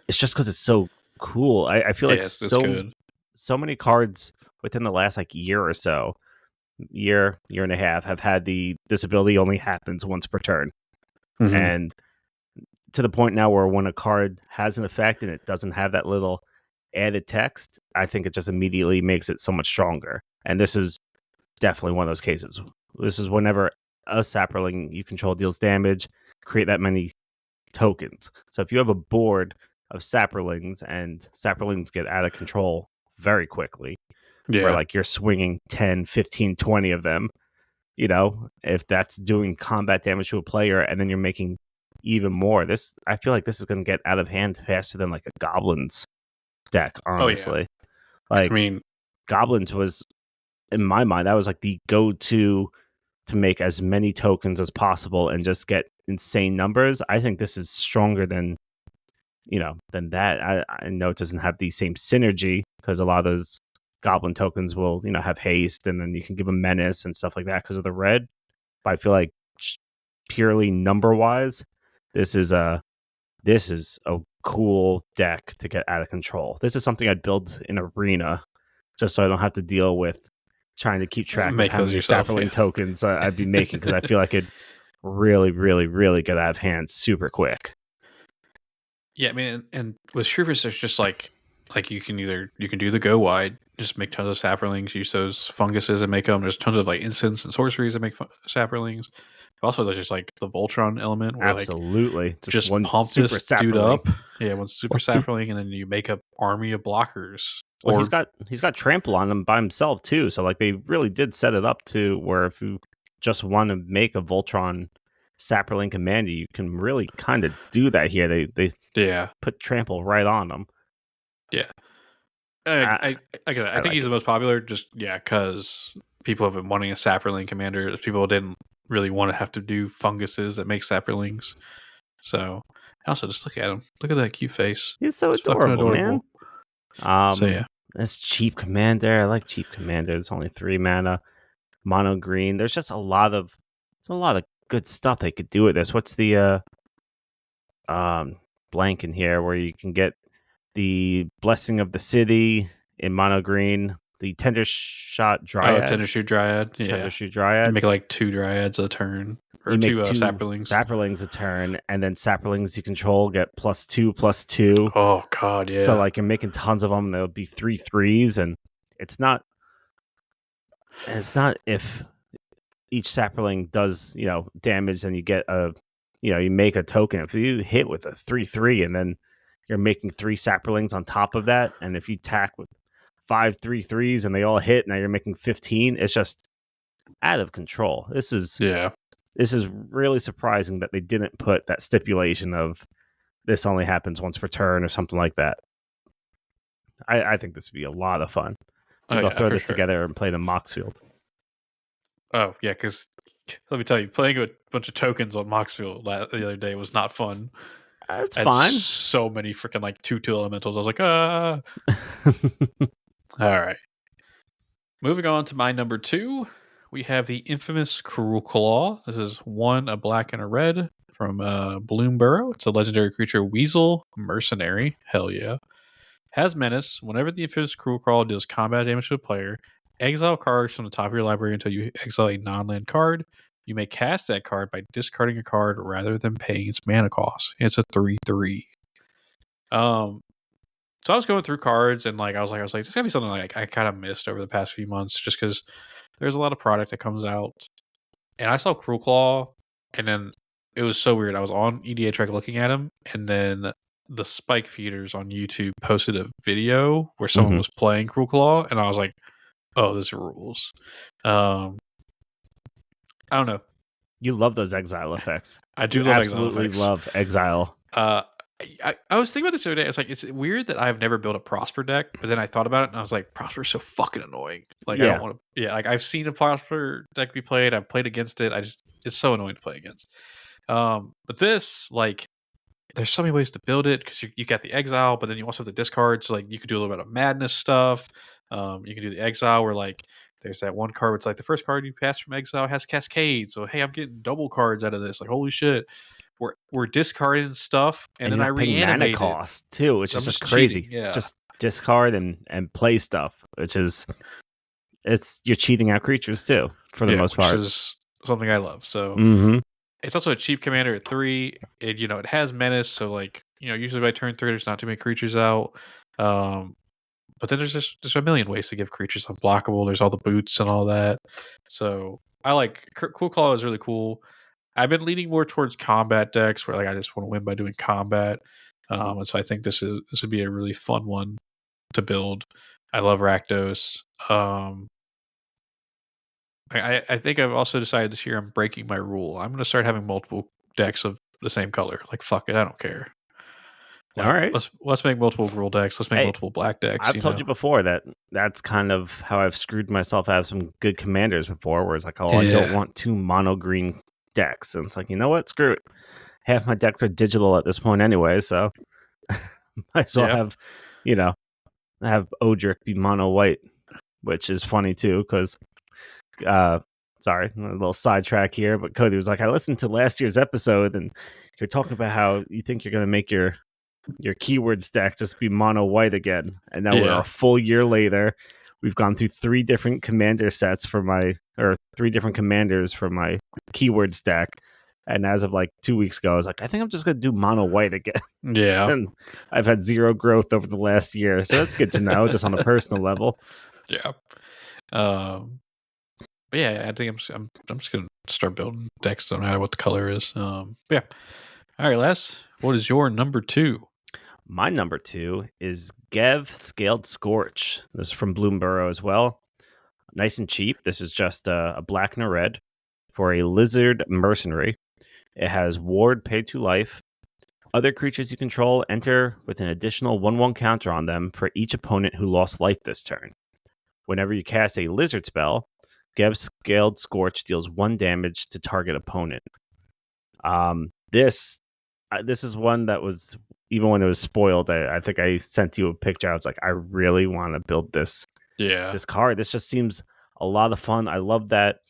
it's just because it's so cool. I feel like
Yeah, it's good.
so many cards within the last like year or so, year and a half, have had the disability only happens once per turn.
Mhm.
And to the point now where when a card has an effect and it doesn't have that little added text, I think it just immediately makes it so much stronger. And this is definitely one of those cases. This is whenever a sapperling you control deals damage, create that many tokens. So if you have a board of sapperlings and sapperlings get out of control very quickly, where
Yeah.
like you're swinging 10, 15, 20 of them, if that's doing combat damage to a player and then you're making even more, I feel like this is going to get out of hand faster than like a goblins deck,
Oh, yeah.
honestly.
I
Like
mean,
goblins was, in my mind, that was like the go-to to make as many tokens as possible and just get insane numbers. I think this is stronger than that. I know it doesn't have the same synergy because a lot of those goblin tokens will, have haste and then you can give them menace and stuff like that because of the red. But I feel like purely number wise, this is a cool deck to get out of control. This is something I'd build in Arena just so I don't have to deal with trying to keep track of
make
how
those
many
yourself. Yeah.
sapperling tokens I'd be making because I feel like it really, really, really get out of hand super quick.
Yeah, I mean, and with Shreevers, there's just like you can do the go wide, just make tons of sapperlings, use those funguses and make them. There's tons of like instants and sorceries that make sapperlings. Also, there's just like the Voltron element where like
Absolutely. Just
just
one
pump
super
this dude
sapperling.
up. Yeah, one super sapperling, and then you make a army of blockers.
Well,
Or
he's got trample on him by himself too. So like they really did set it up to where if you just want to make a Voltron sapperling commander, you can really kind of do that here. They
yeah,
put trample right on him.
yeah.
I
I
I
think
like
he's the
it.
most popular. Just because people have been wanting a sapperling commander. People didn't really want to have to do funguses that make sapperlings. So also just look at him. Look at that cute face.
He's so
It's fucking
adorable,
adorable.
man.
So yeah,
This cheap commander. I like cheap commander. It's only 3 mana, mono green. There's a lot of good stuff they could do with this. What's the blank in here where you can get the blessing of the city in mono green, the tender shot
oh,
dryad,
Tender Shoe Dryad.
tender
Yeah,
shoe
you
dryad.
make like 2 Dryads a turn or
You make
2
two
sapperlings.
sapperlings a turn, and then sapperlings you control get +2/+2.
Oh god,
So
yeah,
like you're making tons of them. And there'll be 3/3s, and it's not. It's not if each sapperling does damage, then you get you make a token. If you hit with a 3/3, and then you're making 3 sapperlings on top of that, and if you attack with 5/3/3s and they all hit, now you're making 15. It's just out of control.
yeah.
This is really surprising that they didn't put that stipulation of this only happens once per turn or something like that. I think this would be a lot of fun.
Oh
Maybe I'll
yeah,
throw
for
this
sure.
together and play the Moxfield.
Oh yeah, because let me tell you, playing with a bunch of tokens on Moxfield the other day was not fun.
It's
I had
fine.
so many freaking like 2/2 elementals. I was like, ah. All right. Moving on to my number 2, we have the infamous Cruel Claw. This is 1 a black and a red from Bloomborough. It's a legendary creature, Weasel Mercenary. Hell yeah. Has menace. Whenever the infamous Cruel Claw deals combat damage to a player, exile cards from the top of your library until you exile a non-land card. You may cast that card by discarding a card rather than paying its mana cost. It's a 3/3. Um, so I was going through cards and I was like, there's gotta be something like I kind of missed over the past few months, just because there's a lot of product that comes out. And I saw Cruel Claw, and then it was so weird. I was on EDA Trek looking at him, and then the Spike Feeders on YouTube posted a video where someone
hmm
was playing Cruel Claw, and I was like, oh, this rules. Um, I don't know.
You love those exile effects.
I
You
do love exile
absolutely
effects.
love exile.
Uh, I was thinking about this the other day. It's like, it's weird that I've never built a Prosper deck, but then I thought about it and I was like, Prosper is so fucking annoying. Like, I don't
Yeah,
want to. Yeah, like I've seen a Prosper deck be played. I've played against it. It's so annoying to play against. But this, like, there's so many ways to build it because you got the exile, but then you also have the discard. So like you could do a little bit of madness stuff. You can do the exile where like there's that one card where it's like the first card you pass from exile has Cascade. So hey, I'm getting double cards out of this. Like holy shit, we're discarding stuff, and
and
then
you're
I
not paying mana
reanimated.
cost too, which
I'm
is just
just cheating.
crazy.
Yeah,
Just discard and play stuff, which is you're cheating out creatures too for the
yeah,
most
which
part.
is something I love. So
hmm
It's also a cheap commander at 3. It it has menace, so like usually by turn 3 there's not too many creatures out. But then there's a million ways to give creatures unblockable. There's all the boots and all that. So I like Cool Claw is really cool. I've been leaning more towards combat decks where like I just want to win by doing combat. And so I think this would be a really fun one to build. I love Rakdos. I think I've also decided this year I'm breaking my rule. I'm going to start having multiple decks of the same color. Like fuck it, I don't care.
All
Like
right.
let's make multiple rule decks. Let's make
Hey,
multiple black decks.
I've told you before that that's kind of how I've screwed myself out of some good commanders before, where it's like, oh, I don't
Yeah,
want 2 mono green decks. And it's like, you know what? Screw it. Half my decks are digital at this point anyway, so might as well
yeah,
have, you know, have Odric be mono white, which is funny too, because uh sorry, a little sidetrack here, but Cody was like, I listened to last year's episode and you're talking about how you think you're gonna make your keyword stack just be mono white again. And now we're
yeah,
a full year later. We've gone through 3 different commander sets or 3 different commanders for my keyword stack. And as of like 2 weeks ago, I was like, I think I'm just gonna do mono white again.
yeah,
And I've had 0 growth over the last year. So that's good to know, just on a personal level.
yeah. Um, but yeah, I think I'm just gonna start building decks no matter what the color is. Yeah. All right, Les. What is your number 2?
My number 2 is Gev Scaled Scorch. This is from Bloomborough as well. Nice and cheap. This is just a black and a red for a lizard mercenary. It has ward paid to life. Other creatures you control enter with an additional 1/1 counter on them for each opponent who lost life this turn. Whenever you cast a lizard spell, Gev Scaled Scorch deals 1 damage to target opponent. This is one that was, even when it was spoiled, I think I sent you a picture. I was like, I really want to build this
Yeah,
card. This just seems a lot of fun. I love that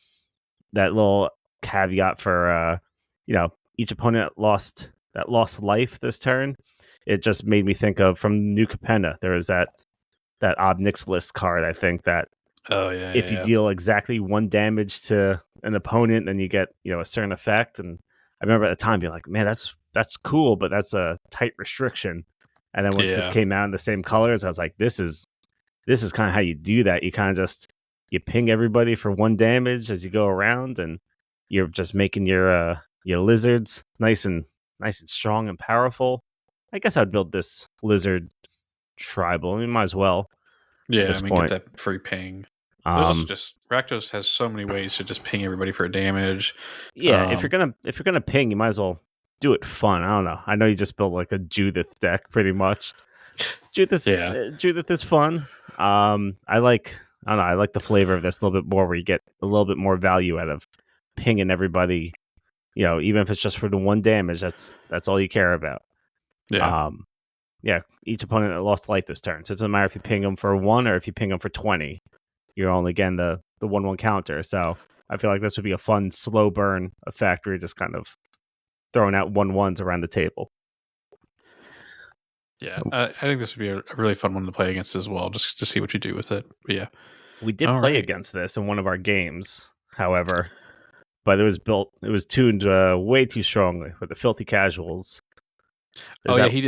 little caveat for each opponent that lost life this turn. It just made me think of, from New Capenna, there was that Obnix list card, I think, that
oh yeah,
if you
yeah,
deal exactly 1 damage to an opponent, then you get a certain effect. And I remember at the time being like, man, that's cool, but that's a tight restriction. And then once this
yeah,
came out in the same colors, I was like, this is kind of how you do that. You kind of just you ping everybody for 1 damage as you go around, and you're just making your lizards nice and strong and powerful. I guess I'd build this lizard tribal. I mean, might as well at
yeah. I
this
mean, get
point.
that free ping. There's also
Um,
just Rakdos has so many ways to just ping everybody for damage.
yeah, if you're gonna ping, you might as well do it fun. I don't know. I know you just built like a Judith deck, pretty much.
Yeah,
Judith is fun. I don't know. I like the flavor of this a little bit more, where you get a little bit more value out of pinging everybody. Even if it's just for the 1 damage, that's all you care about.
yeah,
Um, yeah, each opponent that lost life this turn. So it doesn't matter if you ping them for 1 or if you ping them for 20. You're only getting the 1/1 counter. So I feel like this would be a fun slow burn effect, where you're just kind of throwing out 1/1s around the table.
yeah. I think this would be a really fun one to play against as well, just to see what you do with it. But yeah.
We did
All
play
right.
against this in one of our games, however, but it was tuned way too strongly with the filthy casuals. Is
Oh yeah,
that
he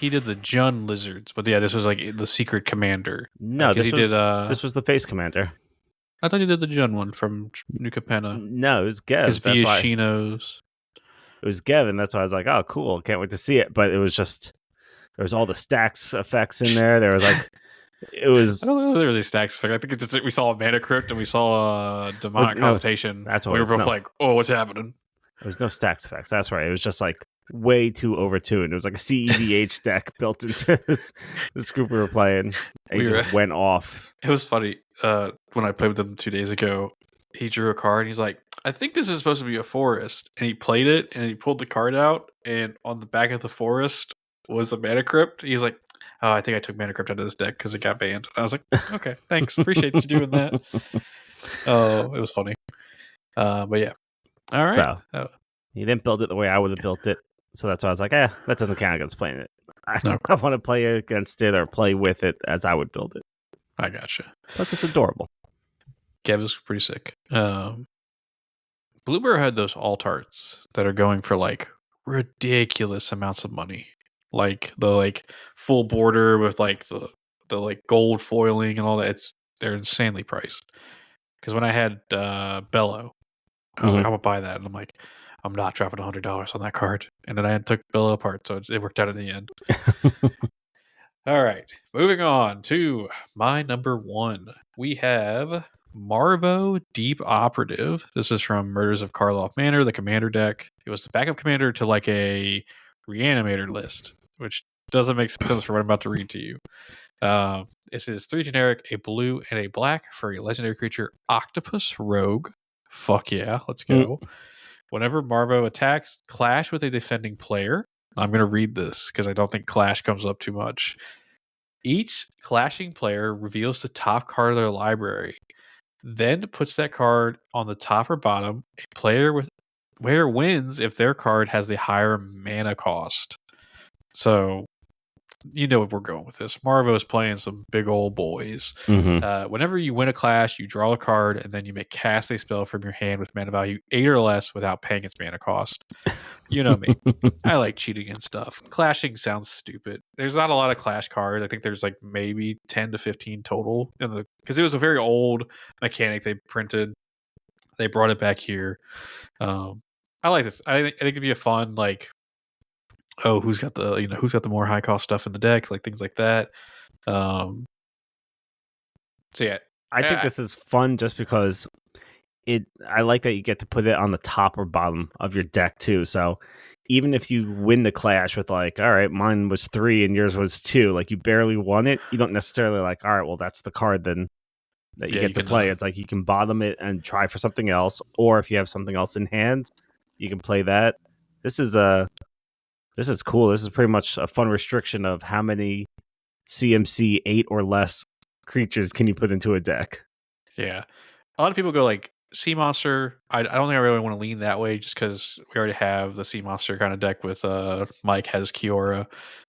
did the Jun lizards, but yeah, this was like the secret commander.
No,
Because
this
he did.
was the face commander.
I thought he did the Jun one from New Capenna.
No, it was
Because
Gev. That's
via
why
Shinos.
it was Gev, and that's why I was like, oh, cool, can't wait to see it. But it was just, there was all the stacks effects in there. There was like, it
I
was
don't know if there was a stacks effect. I think it's just we saw a mana crypt and we saw a
was
demonic
no,
consultation.
that's what
We
it
were
was.
both
No,
like, "Oh, what's happening?"
there was no stacks effects. That's right. It was just like way too overtuned. It was like a CEDH deck built into this group we were playing. And he
We were.
just went off.
It was funny. When I played with him 2 days ago, he drew a card and he's like, "I think this is supposed to be a forest." And he played it and he pulled the card out, and on the back of the forest was a mana crypt. He's like, "Oh, I think I took mana crypt out of this deck because it got banned." I was like, "Okay, thanks, appreciate you doing that." Oh, it was funny. But yeah, all right.
So he didn't build it the way I would have built it. So that's why I was like, that doesn't count against playing it.
No,
I want to play against it or play with it as I would build it.
I gotcha.
Plus, it's adorable.
Gab was pretty sick. Blueberry had those alt arts that are going for like ridiculous amounts of money, like the like full border with like the like gold foiling and all that. They're insanely priced. Because when I had Bello, I was like,
Mhm.
I'm gonna buy that, and I'm like, I'm not dropping $100 on that card. And then I took Bello apart, so it worked out in the end. All right, moving on to my number one. We have Marvo Deep Operative. This is from Murders of Karloff Manor, the commander deck. It was the backup commander to like a reanimator list, which doesn't make sense for what I'm about to read to you. This is 3 generic, a blue, and a black for a legendary creature, Octopus Rogue. Fuck yeah, let's
Mm.
go. Whenever Marvo attacks, clash with a defending player. I'm going to read this because I don't think clash comes up too much. Each clashing player reveals the top card of their library, then puts that card on the top or bottom. A player wins if their card has the higher mana cost. So you know where we're going with this. Marvo is playing some big old boys.
Mhm.
Whenever you win a clash, you draw a card and then you may cast a spell from your hand with mana value 8 or less without paying its mana cost. You know me. I like cheating and stuff. Clashing sounds stupid. There's not a lot of clash cards. I think there's like maybe 10 to 15 total because it was a very old mechanic they printed. They brought it back here. I like this. I think it'd be a fun like, oh, who's got the more high cost stuff in the deck, like things like that. Um, so yeah,
I think
I,
this is fun just because I like that you get to put it on the top or bottom of your deck too. So even if you win the clash with like, all right, mine was 3 and yours was 2, like you barely won it, you don't necessarily like, all right, well that's the card then that you
yeah,
get
you
to
can.
play. It's like you can bottom it and try for something else, or if you have something else in hand, you can play that. This is cool. This is pretty much a fun restriction of how many CMC 8 or less creatures can you put into a deck.
Yeah, a lot of people go like sea monster. I don't think I really want to lean that way just because we already have the sea monster kind of deck with Mike has Kiora.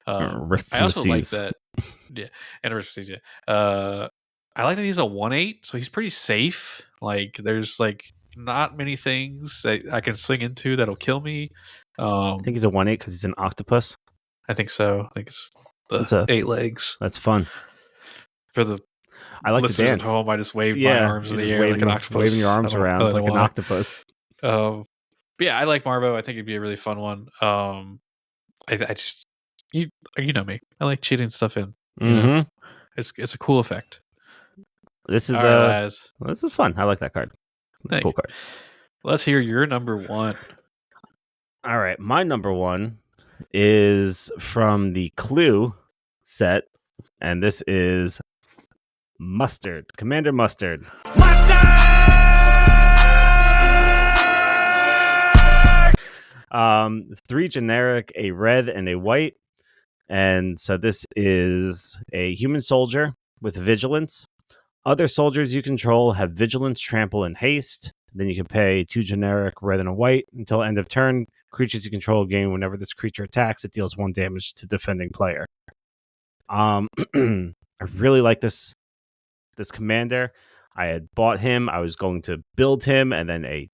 I also like
Arithmeses.
that. Yeah, and Aristocracia. I like that he's a 1/8, so he's pretty safe. Like there's like not many things that I can swing into that'll kill me.
I think he's a 1/8 because he's an octopus.
I think so. I think it's the
That's
8 legs.
that's fun.
For the
I like to
listeners at
dance.
home, I just waved my
Yeah,
arms in
you're
the
just
air like an
waving your
octopus.
arms
I
around
don't know
like an
why.
octopus.
But yeah, I like Marvo. I think it'd be a really fun one. I just you know me. I like cheating stuff in. You know,
Mm-hmm.
it's a cool effect.
This
All
is
right, Laz.
fun. I like that card. That's a
Thank
cool
you.
card.
Let's hear your number one.
All right, my number one is from the Clue set, and this is Mustard, Commander Mustard. Mustard! 3 generic, a red and a white. And so this is a human soldier with vigilance. Other soldiers you control have vigilance, trample, and haste. Then you can pay 2 generic, red and a white until end of turn. Creatures you control gain whenever this creature attacks, it deals 1 damage to defending player. I really like this commander. I had bought him. I was going to build him, and then a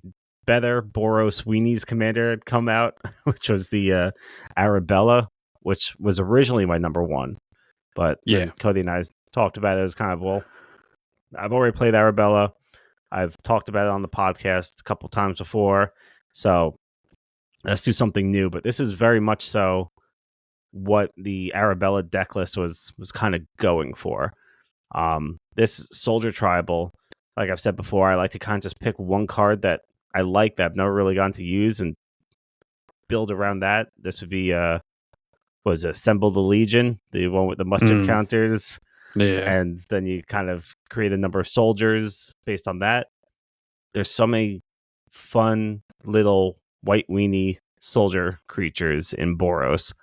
better Boros Weenies commander had come out, which was the Arabella, which was originally my number one. But then Cody and I talked about it. It was kind of, well, I've already played Arabella. I've talked about it on the podcast a couple times before. So let's do something new. But this is very much so what the Arabella deck list was kind of going for. This soldier tribal, like I've said before, I like to kind of just pick one card that I like that I've never really gotten to use and build around that. This would be was Assemble the Legion, the one with the mustard counters.
Yeah.
And then you kind of create a number of soldiers based on that. There's so many fun little white weenie soldier creatures in Boros,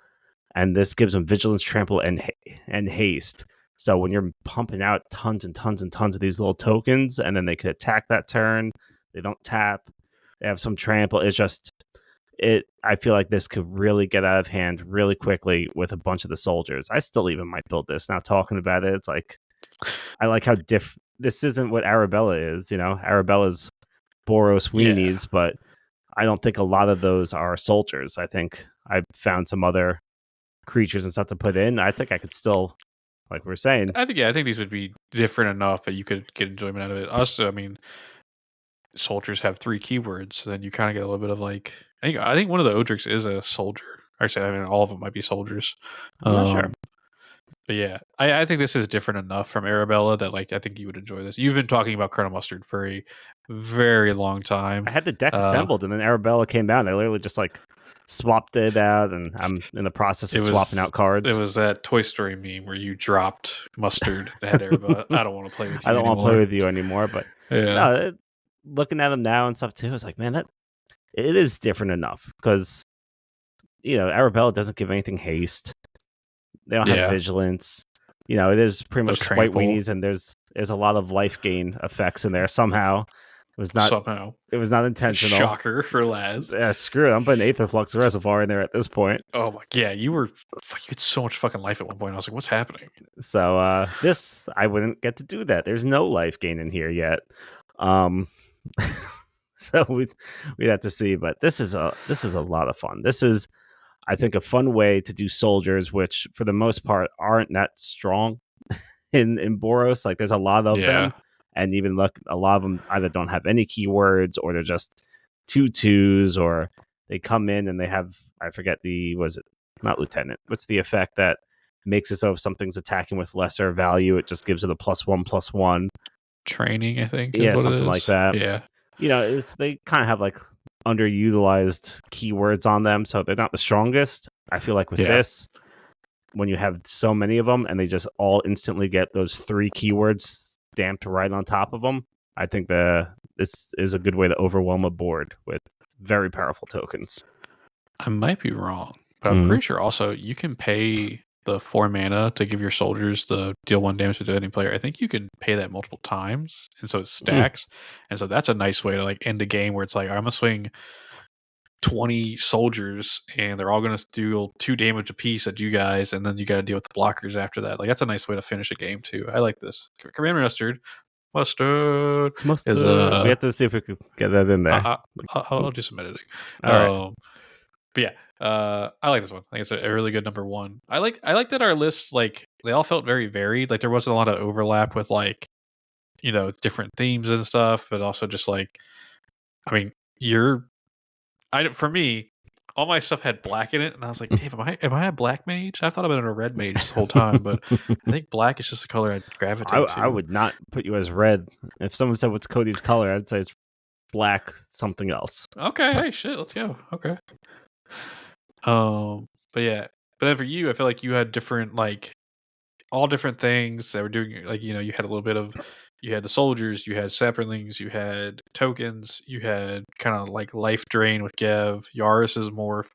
and this gives them vigilance, trample, and haste. So when you're pumping out tons and tons and tons of these little tokens, and then they could attack that turn, they don't tap, they have some trample. It's just I feel like this could really get out of hand really quickly with a bunch of the soldiers. I still even might build this. Now talking about it, it's like I like how this isn't what Arabella is. You know, Arabella's Boros Weenies, but I don't think a lot of those are soldiers. I think I found some other creatures and stuff to put in. I think I could still, like we were saying,
I think these would be different enough that you could get enjoyment out of it. Also, I mean, soldiers have 3 keywords, so then you kind of get a little bit of like. I think one of the Odrix is a soldier. Actually, I mean, all of them might be soldiers.
I'm not sure.
But yeah, I think this is different enough from Arabella that like I think you would enjoy this. You've been talking about Colonel Mustard for a very long time.
I had the deck assembled, and then Arabella came out. And I literally just like swapped it out, and I'm in the process of swapping out cards.
It was that Toy Story meme where you dropped Mustard that had Arabella. I don't want to play with you.
I don't
want
to play with you anymore. But
yeah,
no, looking at them now and stuff too, it's like, man, that it is different enough because Arabella doesn't give anything haste. They don't have vigilance. It is pretty much white weenies, and there's a lot of life gain effects in there somehow. It was not intentional.
Shocker for Laz.
Yeah, screw it. I'm putting Aether Flux Reservoir in there at this point.
Oh my, yeah, you had so much fucking life at one point. I was like, what's happening?
So this, I wouldn't get to do that. There's no life gain in here yet. So we'd have to see, but this is a lot of fun. This is, I think, a fun way to do soldiers, which for the most part aren't that strong in Boros. Like there's a lot of them, and even look, a lot of them either don't have any keywords or they're just 2/2s, or they come in and they have, I forget was it not lieutenant? What's the effect that makes it so if something's attacking with lesser value, it just gives it a +1/+1?
Training, I think.
Yeah, something like that. Yeah. They kind of have like underutilized keywords on them, so they're not the strongest. I feel like with this, when you have so many of them and they just all instantly get those 3 keywords stamped right on top of them, I think this is a good way to overwhelm a board with very powerful tokens.
I might be wrong, but I'm pretty sure also you can pay the 4 mana to give your soldiers the deal 1 damage to any player. I think you can pay that multiple times, and so it stacks. And so that's a nice way to like end a game where it's like, I'm gonna swing 20 soldiers and they're all gonna deal 2 damage apiece at you guys, and then you gotta deal with the blockers after that. Like that's a nice way to finish a game too. I like this. Commander Mustard is
we have to see if we could get that in there.
I'll do some editing.
All right.
But yeah, I like this one. I think it's a really good number 1. I like that our lists, like, they all felt very varied. Like there wasn't a lot of overlap with like, different themes and stuff, but also just like, I mean, for me, all my stuff had black in it, and I was like, Dave, am I a black mage? I thought I've been a red mage this whole time, but I think black is just the color I gravitate to.
I would not put you as red. If someone said what's Cody's color, I'd say it's black something else.
Okay, hey, shit, let's go. Okay. But yeah, but then for you, I feel like you had different, like, all different things that were doing, like, you had a little bit of, you had the soldiers, you had saplings, you had tokens, you had kind of like life drain with Gev, Yaris's morph.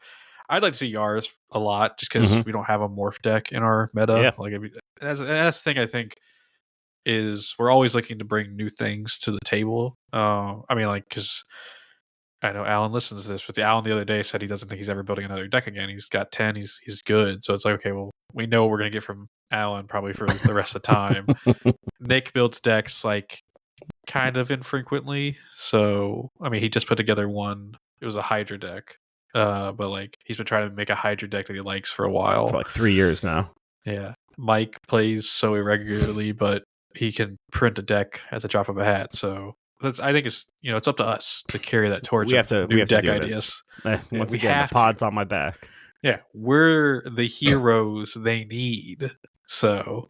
I'd like to see Yaris a lot just because we don't have a morph deck in our meta.
Yeah.
Like, that's the thing I think is we're always looking to bring new things to the table. I mean, like, because I know Alan listens to this, but Alan the other day said he doesn't think he's ever building another deck again. He's got 10. He's good. So it's like, okay, well, we know what we're going to get from Alan probably for the rest of the time. Nick builds decks like kind of infrequently. So, I mean, he just put together one. It was a Hydra deck. But like he's been trying to make a Hydra deck that he likes for a while.
For like 3 years now.
Yeah. Mike plays so irregularly, but he can print a deck at the drop of a hat. So I think it's it's up to us to carry that torch. We have to deck ideas.
Once again, the pod's on my back.
Yeah, we're the heroes they need. So,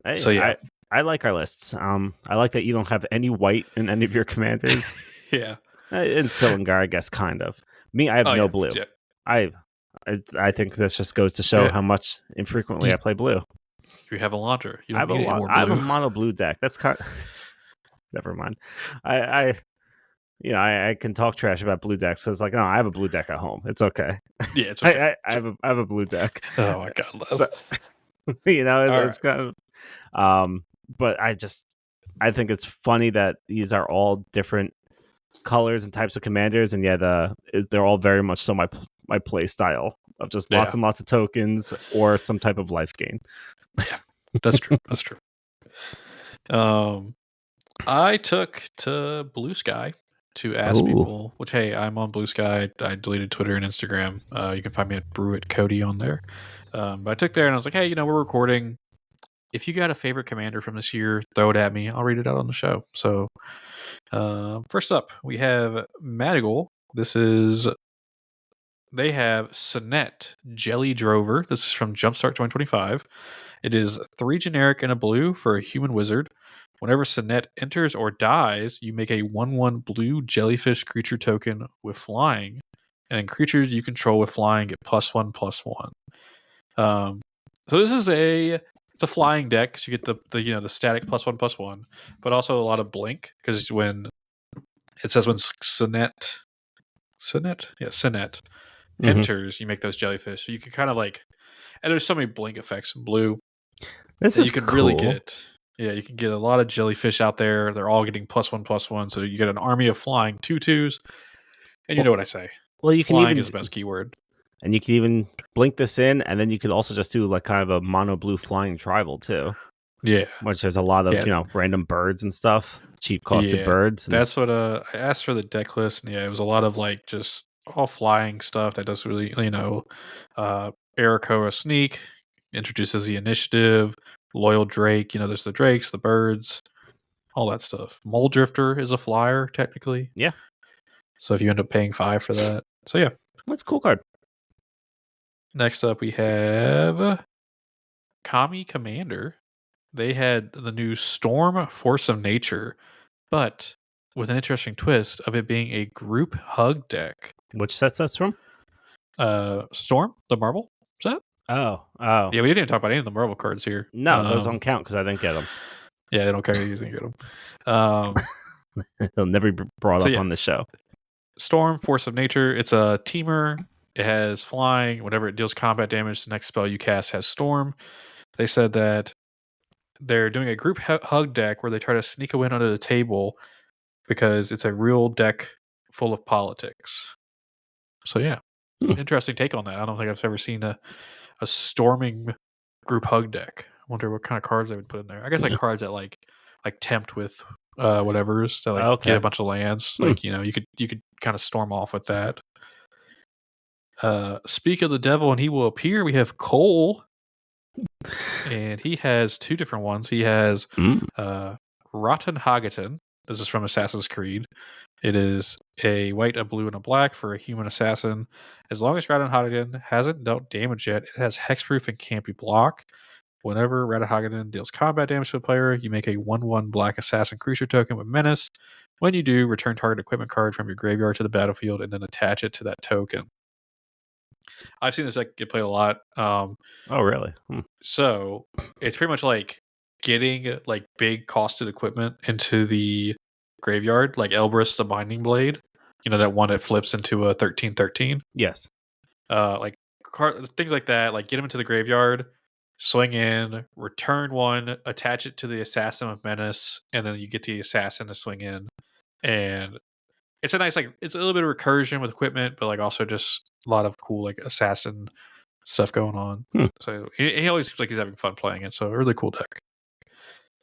yeah, I like our lists. I like that you don't have any white in any of your commanders.
Yeah,
in Cylinder, I guess, kind of. Me, I have no blue. Yeah. I think this just goes to show how much infrequently I play blue.
You have a launcher. You
don't need any more blue. I have a mono blue deck. That's kind of... Never mind. I can talk trash about blue decks. So it's like, no, I have a blue deck at home. It's okay.
Yeah, it's okay.
I have a blue deck.
Oh my god,
so, it's kind of. But I think it's funny that these are all different colors and types of commanders, and they're all very much so my play style of just lots and lots of tokens or some type of life gain.
Yeah, that's true. That's true. I took to Blue Sky to ask people, which, hey, I'm on Blue Sky. I deleted Twitter and Instagram. You can find me at Brewit on there. But I took there and I was like, hey, we're recording. If you got a favorite commander from this year, throw it at me. I'll read it out on the show. So first up, we have Madigal. They have Sinette Jelly Drover. This is from Jumpstart 2025. It is 3 generic and a blue for a human wizard. Whenever Sinette enters or dies, you make a 1/1 blue jellyfish creature token with flying. And in creatures you control with flying, get +1/+1. So this is it's a flying deck, so you get the static +1/+1, but also a lot of blink, because when Sinette enters, you make those jellyfish. So you can kind of and there's so many blink effects in blue
This
that
is
you can
cool.
really get. Yeah, you can get a lot of jellyfish out there. They're all getting +1/+1, so you get an army of flying 2/2s. And you know what I say.
Well, you can
flying
even
is the best keyword.
And you can even blink this in, and then you could also just do like kind of a mono blue flying tribal too.
Yeah,
Which there's a lot of random birds and stuff, cheap costed birds. And
that's what I asked for the deck list, and it was a lot of just all flying stuff that does really Arakoa Sneak introduces the initiative, Loyal Drake, there's the drakes, the birds, all that stuff. Mole Drifter is a flyer technically.
Yeah.
So if you end up paying 5 for that. So yeah.
That's a cool card.
Next up we have Kami Commander. They had the new Storm Force of Nature, but with an interesting twist of it being a group hug deck.
Which sets that's from?
Storm, the Marvel set.
Oh.
Yeah, we didn't talk about any of the Marvel cards here.
No, those don't count because I didn't get them.
Yeah, they don't care. You didn't get them.
They'll never be brought up on the show.
Storm, Force of Nature. It's a teamer. It has flying. Whenever it deals combat damage, the next spell you cast has Storm. They said that they're doing a group hug deck where they try to sneak a win under the table because it's a real deck full of politics. So yeah, interesting take on that. I don't think I've ever seen a storming group hug deck. I wonder what kind of cards they would put in there. I guess cards that like tempt with whatever's to get a bunch of lands. You could kind of storm off with that. Speak of the devil and he will appear. We have Cole, and he has 2 different ones. He has Rotten Hagaton. This is from Assassin's Creed. It is a white, a blue, and a black for a human assassin. As long as Rotten Hagaton hasn't dealt damage yet, it has hexproof and can't be blocked. Whenever Radahagaden deals combat damage to a player, you make a 1/1 black assassin creature token with menace. When you do, return target equipment card from your graveyard to the battlefield and then attach it to that token. I've seen this deck get played a lot.
Oh, really?
So it's pretty much like getting big costed equipment into the graveyard, like Elbrus the Binding Blade. That one that flips into a 13/13.
Yes.
Things like that. Get them into the graveyard, swing in, return 1, attach it to the Assassin of Menace, and then you get the Assassin to swing in. And it's a nice it's a little bit of recursion with equipment, but also just a lot of cool assassin stuff going on. So he always seems like he's having fun playing it. So a really cool deck.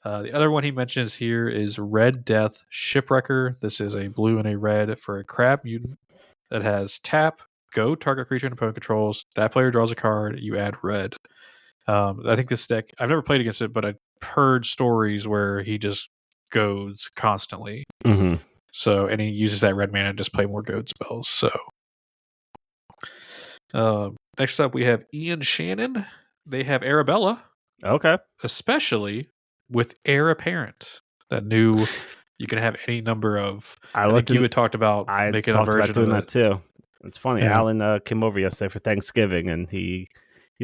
The other one he mentions here is Red Death Shipwrecker. This is a blue and a red for a crab mutant that has tap, go target creature and opponent controls. That player draws a card. You add red. I think this deck, I've never played against it, but I've heard stories where he just goads constantly.
Mm-hmm.
So, and he uses that red mana to just play more goad spells. So, next up we have Ian Shannon. They have Arabella.
Okay.
Especially with Heir Apparent. That new, you can have any number of. I think you had talked about making a version
doing
of
that too. It's funny. Yeah. Alan came over yesterday for Thanksgiving, and he's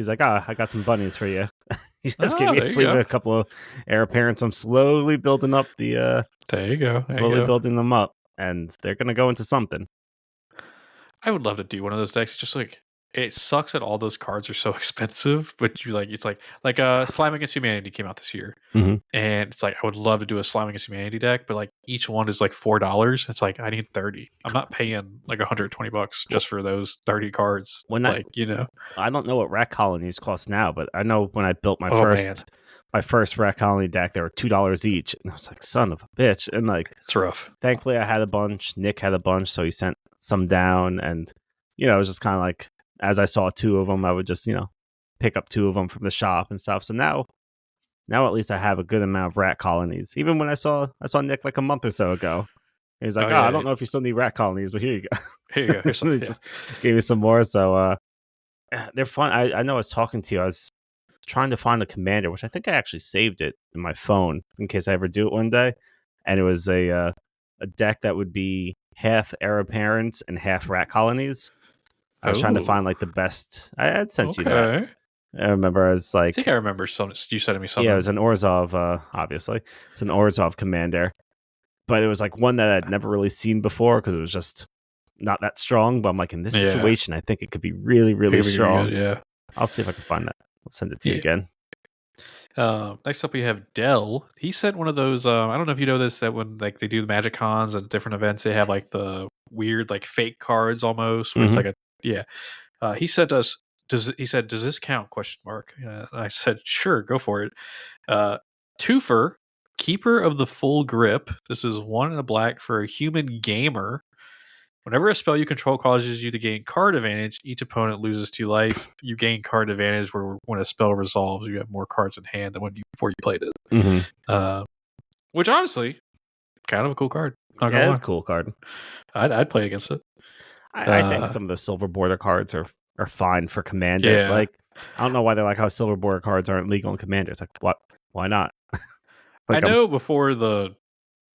like, I got some bunnies for you. He just gave me a sleeve of a couple of Heir Apparents. I'm slowly building up the.
There you go.
Building them up, and they're gonna go into something.
I would love to do one of those decks. It's just it sucks that all those cards are so expensive, but it's like Slime Against Humanity came out this year, and it's I would love to do a Slime Against Humanity deck, but each one is $4. It's I need 30. I'm not paying $120 just for those 30 cards.
I don't know what rat colonies cost now, but I know when I built my my first rat colony deck. They were $2 each, and I was like, son of a bitch. And like,
It's rough.
thankfully, I had a bunch. Nick had a bunch, so he sent some down, and it was just kind of like, as I saw two of them, I would just pick up two of them from the shop and stuff. So now at least I have a good amount of rat colonies. Even when I saw Nick like a month or so ago, he was like, I don't know if you still need rat colonies, but here you go.
Here you go. Here's some,
he just gave me some more. So they're fun. I know I was talking to you. I was trying to find a commander, which I think I actually saved it in my phone in case I ever do it one day. And it was a deck that would be half heir apparent and half rat colonies. I was trying to find like the best. I had sent you that. I remember I was like,
I think I remember you sending me something.
Yeah, it was an Orzhov, obviously. It's an Orzhov commander. But it was like one that I'd never really seen before because it was just not that strong. But I'm like, in this situation, I think it could be really, really strong.
Good, yeah.
I'll see if I can find that. I'll send it to you again.
Next up, we have Dell. He sent one of those. I don't know if you know this, that when like they do the Magic Cons and different events, they have like the weird like fake cards almost, where it's like he sent us. He said, "Does this count?" ? And I said, "Sure, go for it." Twofer, Keeper of the Full Grip. This is 1 and a black for a human gamer. Whenever a spell you control causes you to gain card advantage, each opponent loses 2 life. You gain card advantage when a spell resolves, you have more cards in hand than before you played it.
Mm-hmm.
Which honestly, kind of a cool card.
Yeah, it's a cool card.
I'd play against it.
I think some of the silver border cards are fine for Commander.
Yeah.
Like, I don't know why they're like how silver border cards aren't legal in Commander. It's like, what? Why not?
Like, I know before the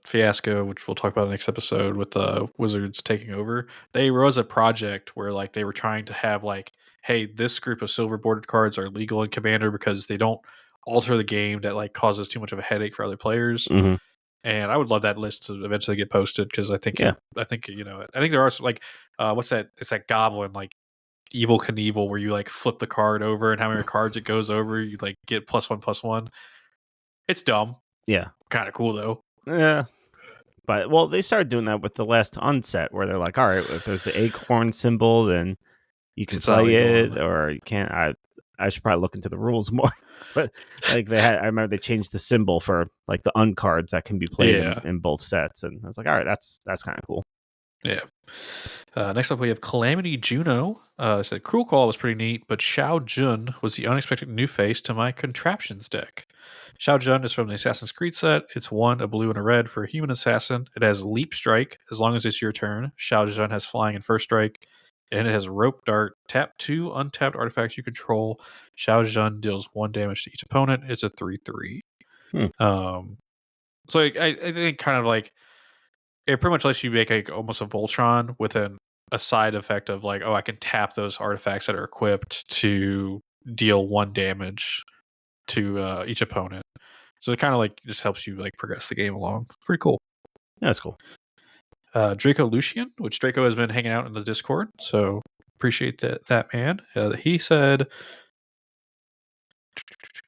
fiasco, which we'll talk about in the next episode with the Wizards taking over, there was a project where like they were trying to have like, hey, this group of silver bordered cards are legal in Commander because they don't alter the game that like causes too much of a headache for other players.
Mm-hmm.
And I would love that list to eventually get posted because I think there are some, like what's that? It's that goblin like Evil Knievel where you like flip the card over and how many cards it goes over, you like get +1/+1. It's dumb.
Yeah.
Kind of cool though.
Yeah. But they started doing that with the last unset where they're like, all right, if there's the acorn symbol, then you can play it, or you can't. I should probably look into the rules more. But like I remember they changed the symbol for like the uncards that can be played in both sets, and I was like, all right, that's kind of cool.
Yeah. Next up, we have Calamity Juno. Said Cruel Call was pretty neat, but Xiao Jun was the unexpected new face to my Contraptions deck. Xiao Jun is from the Assassin's Creed set. It's 1, a blue, and a red for a human assassin. It has Leap Strike as long as it's your turn. Xiao Jun has Flying and First Strike. And it has Rope Dart. Tap 2 untapped artifacts you control. Xiao Jun deals 1 damage to each opponent. It's a 3/3. So I think kind of like it pretty much lets you make like almost a Voltron with a side effect of like, oh, I can tap those artifacts that are equipped to deal 1 damage to each opponent. So it kind of like just helps you like progress the game along. Pretty cool.
Yeah, that's cool.
Draco Lucian, which Draco has been hanging out in the Discord, so appreciate that man. He said,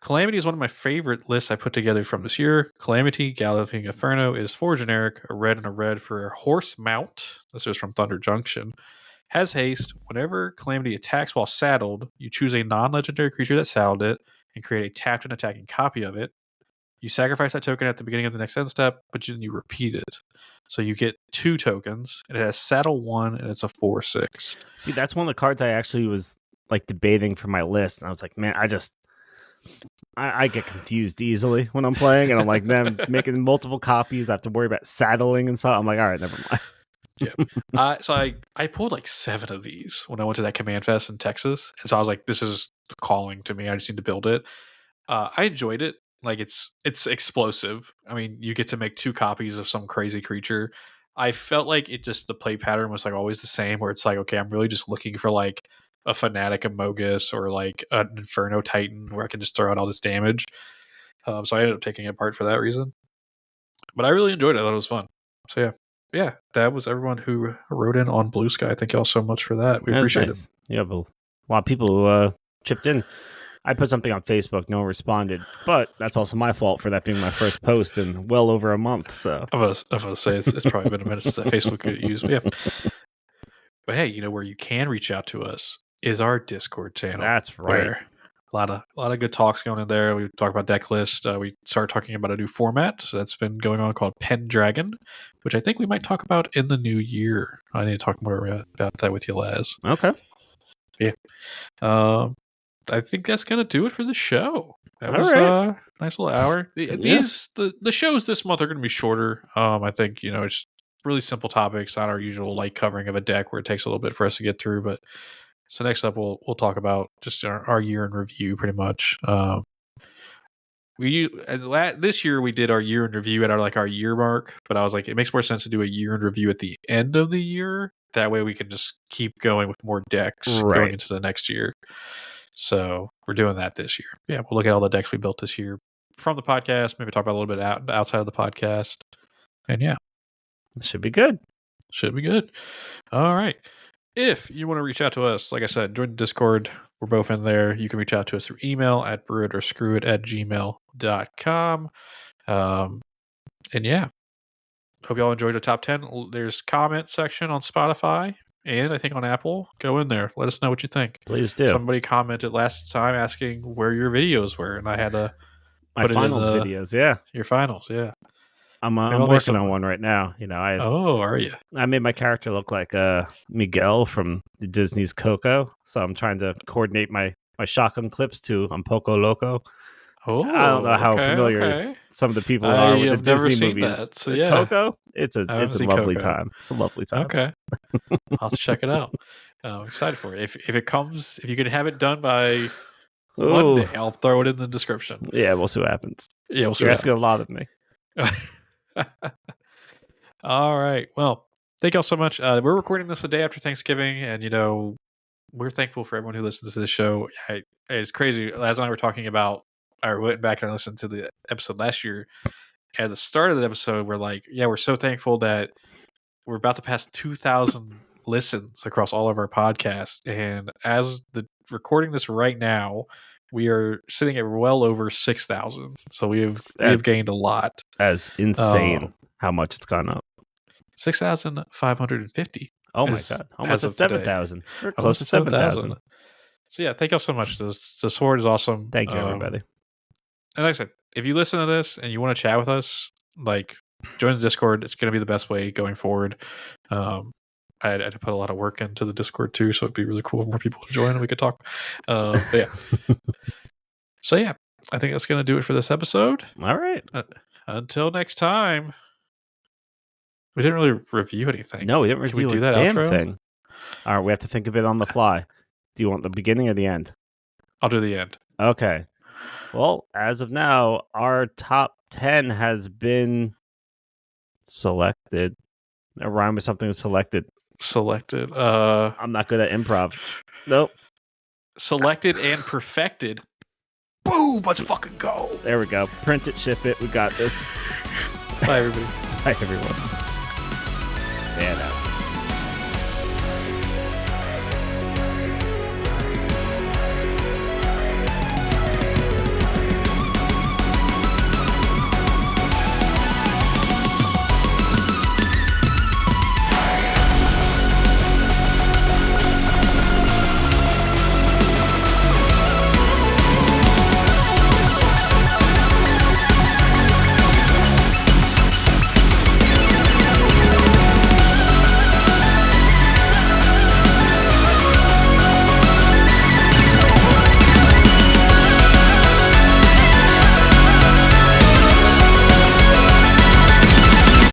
Calamity is one of my favorite lists I put together from this year. Calamity Galloping Inferno is 4 generic, a red and a red for a horse mount. This is from Thunder Junction. Has haste. Whenever Calamity attacks while saddled, you choose a non-legendary creature that saddled it and create a tapped and attacking copy of it. You sacrifice that token at the beginning of the next end step, but then you repeat it. So you get 2 tokens. It has saddle 1, and it's a 4/6.
See, that's one of the cards I actually was like debating for my list, and I was like, man, I get confused easily when I'm playing, and I'm like, then making multiple copies, I have to worry about saddling and stuff. I'm like, all right, never mind.
Yeah. So I pulled like 7 of these when I went to that Command Fest in Texas, and so I was like, this is calling to me. I just need to build it. I enjoyed it. Like it's explosive. I mean, you get to make 2 copies of some crazy creature. I felt like the play pattern was like always the same, where it's like, okay, I'm really just looking for like a Fanatic Amogus or like an Inferno Titan where I can just throw out all this damage. So I ended up taking it apart for that reason. But I really enjoyed it. I thought it was fun. So yeah, that was everyone who wrote in on Blue Sky. Thank y'all so much for that. We appreciate it.
You have a lot of people who chipped in. I put something on Facebook, no one responded, but that's also my fault for that being my first post in well over a month. So
I was going to say it's probably been a minute since that Facebook got used. But yeah. But hey, where you can reach out to us is our Discord channel.
That's right.
A lot of good talks going in there. We talk about deck list. We started talking about a new format that's been going on called Pendragon, which I think we might talk about in the new year. I need to talk more about that with you, Laz.
Okay.
Yeah. I think that's gonna do it for the show. That
All
was
right.
a nice little hour. The shows this month are gonna be shorter. I think it's really simple topics, not our usual light covering of a deck where it takes a little bit for us to get through. But so next up, we'll talk about just our year in review, pretty much. This year we did our year in review at our year mark, but I was like, it makes more sense to do a year in review at the end of the year. That way we can just keep going with more decks going into the next year. So we're doing that this year. Yeah, we'll look at all the decks we built this year from the podcast. Maybe talk about a little bit outside of the podcast. And yeah,
should be good.
Should be good. All right. If you want to reach out to us, like I said, join the Discord. We're both in there. You can reach out to us through email at brewitorscrewit@gmail.com. And yeah, hope y'all enjoyed the top 10. There's comment section on Spotify and I think on Apple. Go in there. Let us know what you think.
Please do.
Somebody commented last time asking where your videos were, and I had to
my
put
finals
it in
videos. Yeah,
your finals. Yeah,
I'm working on one right now.
are you?
I made my character look like Miguel from Disney's Coco, so I'm trying to coordinate my shotgun clips to Poco Loco.
Oh,
I don't know how familiar some of the people are with the Disney movies.
That, so yeah.
Coco, it's a lovely time. It's a lovely time.
Okay, I'll have to check it out. I'm excited for it. If it comes, if you can have it done by Monday, I'll throw it in the description.
Yeah, we'll see what happens.
Yeah, we'll see.
You're asking a lot of me.
All right. Well, thank y'all so much. We're recording this the day after Thanksgiving, and we're thankful for everyone who listens to this show. It's crazy. Laz and I were talking about. I went back and I listened to the episode last year. At the start of the episode, we're like, yeah, we're so thankful that we're about to pass 2,000 listens across all of our podcasts. And as the recording this right now, we are sitting at well over 6,000. So we have gained a lot.
That's insane how much it's gone up.
6,550.
Oh my God. Almost 7,000. We're close to 7,000.
So yeah, thank y'all so much. The support is awesome.
Thank you, everybody.
And like I said, if you listen to this and you want to chat with us, join the Discord. It's going to be the best way going forward. I had to put a lot of work into the Discord too, so it'd be really cool if more people would join and we could talk. But yeah. So yeah, I think that's going to do it for this episode.
All right.
Until next time. We didn't really review anything.
No, we didn't review
a damn outro?
Thing. All right, we have to think of it on the fly. Do you want the beginning or the end?
I'll do the end.
Okay. Well, as of now, our top 10 has been selected. A rhyme with something is selected.
Selected.
I'm not good at improv. Nope.
Selected and perfected. Boom! Let's fucking go.
There we go. Print it, ship it. We got this.
Bye, everybody.
Bye, everyone. Yeah.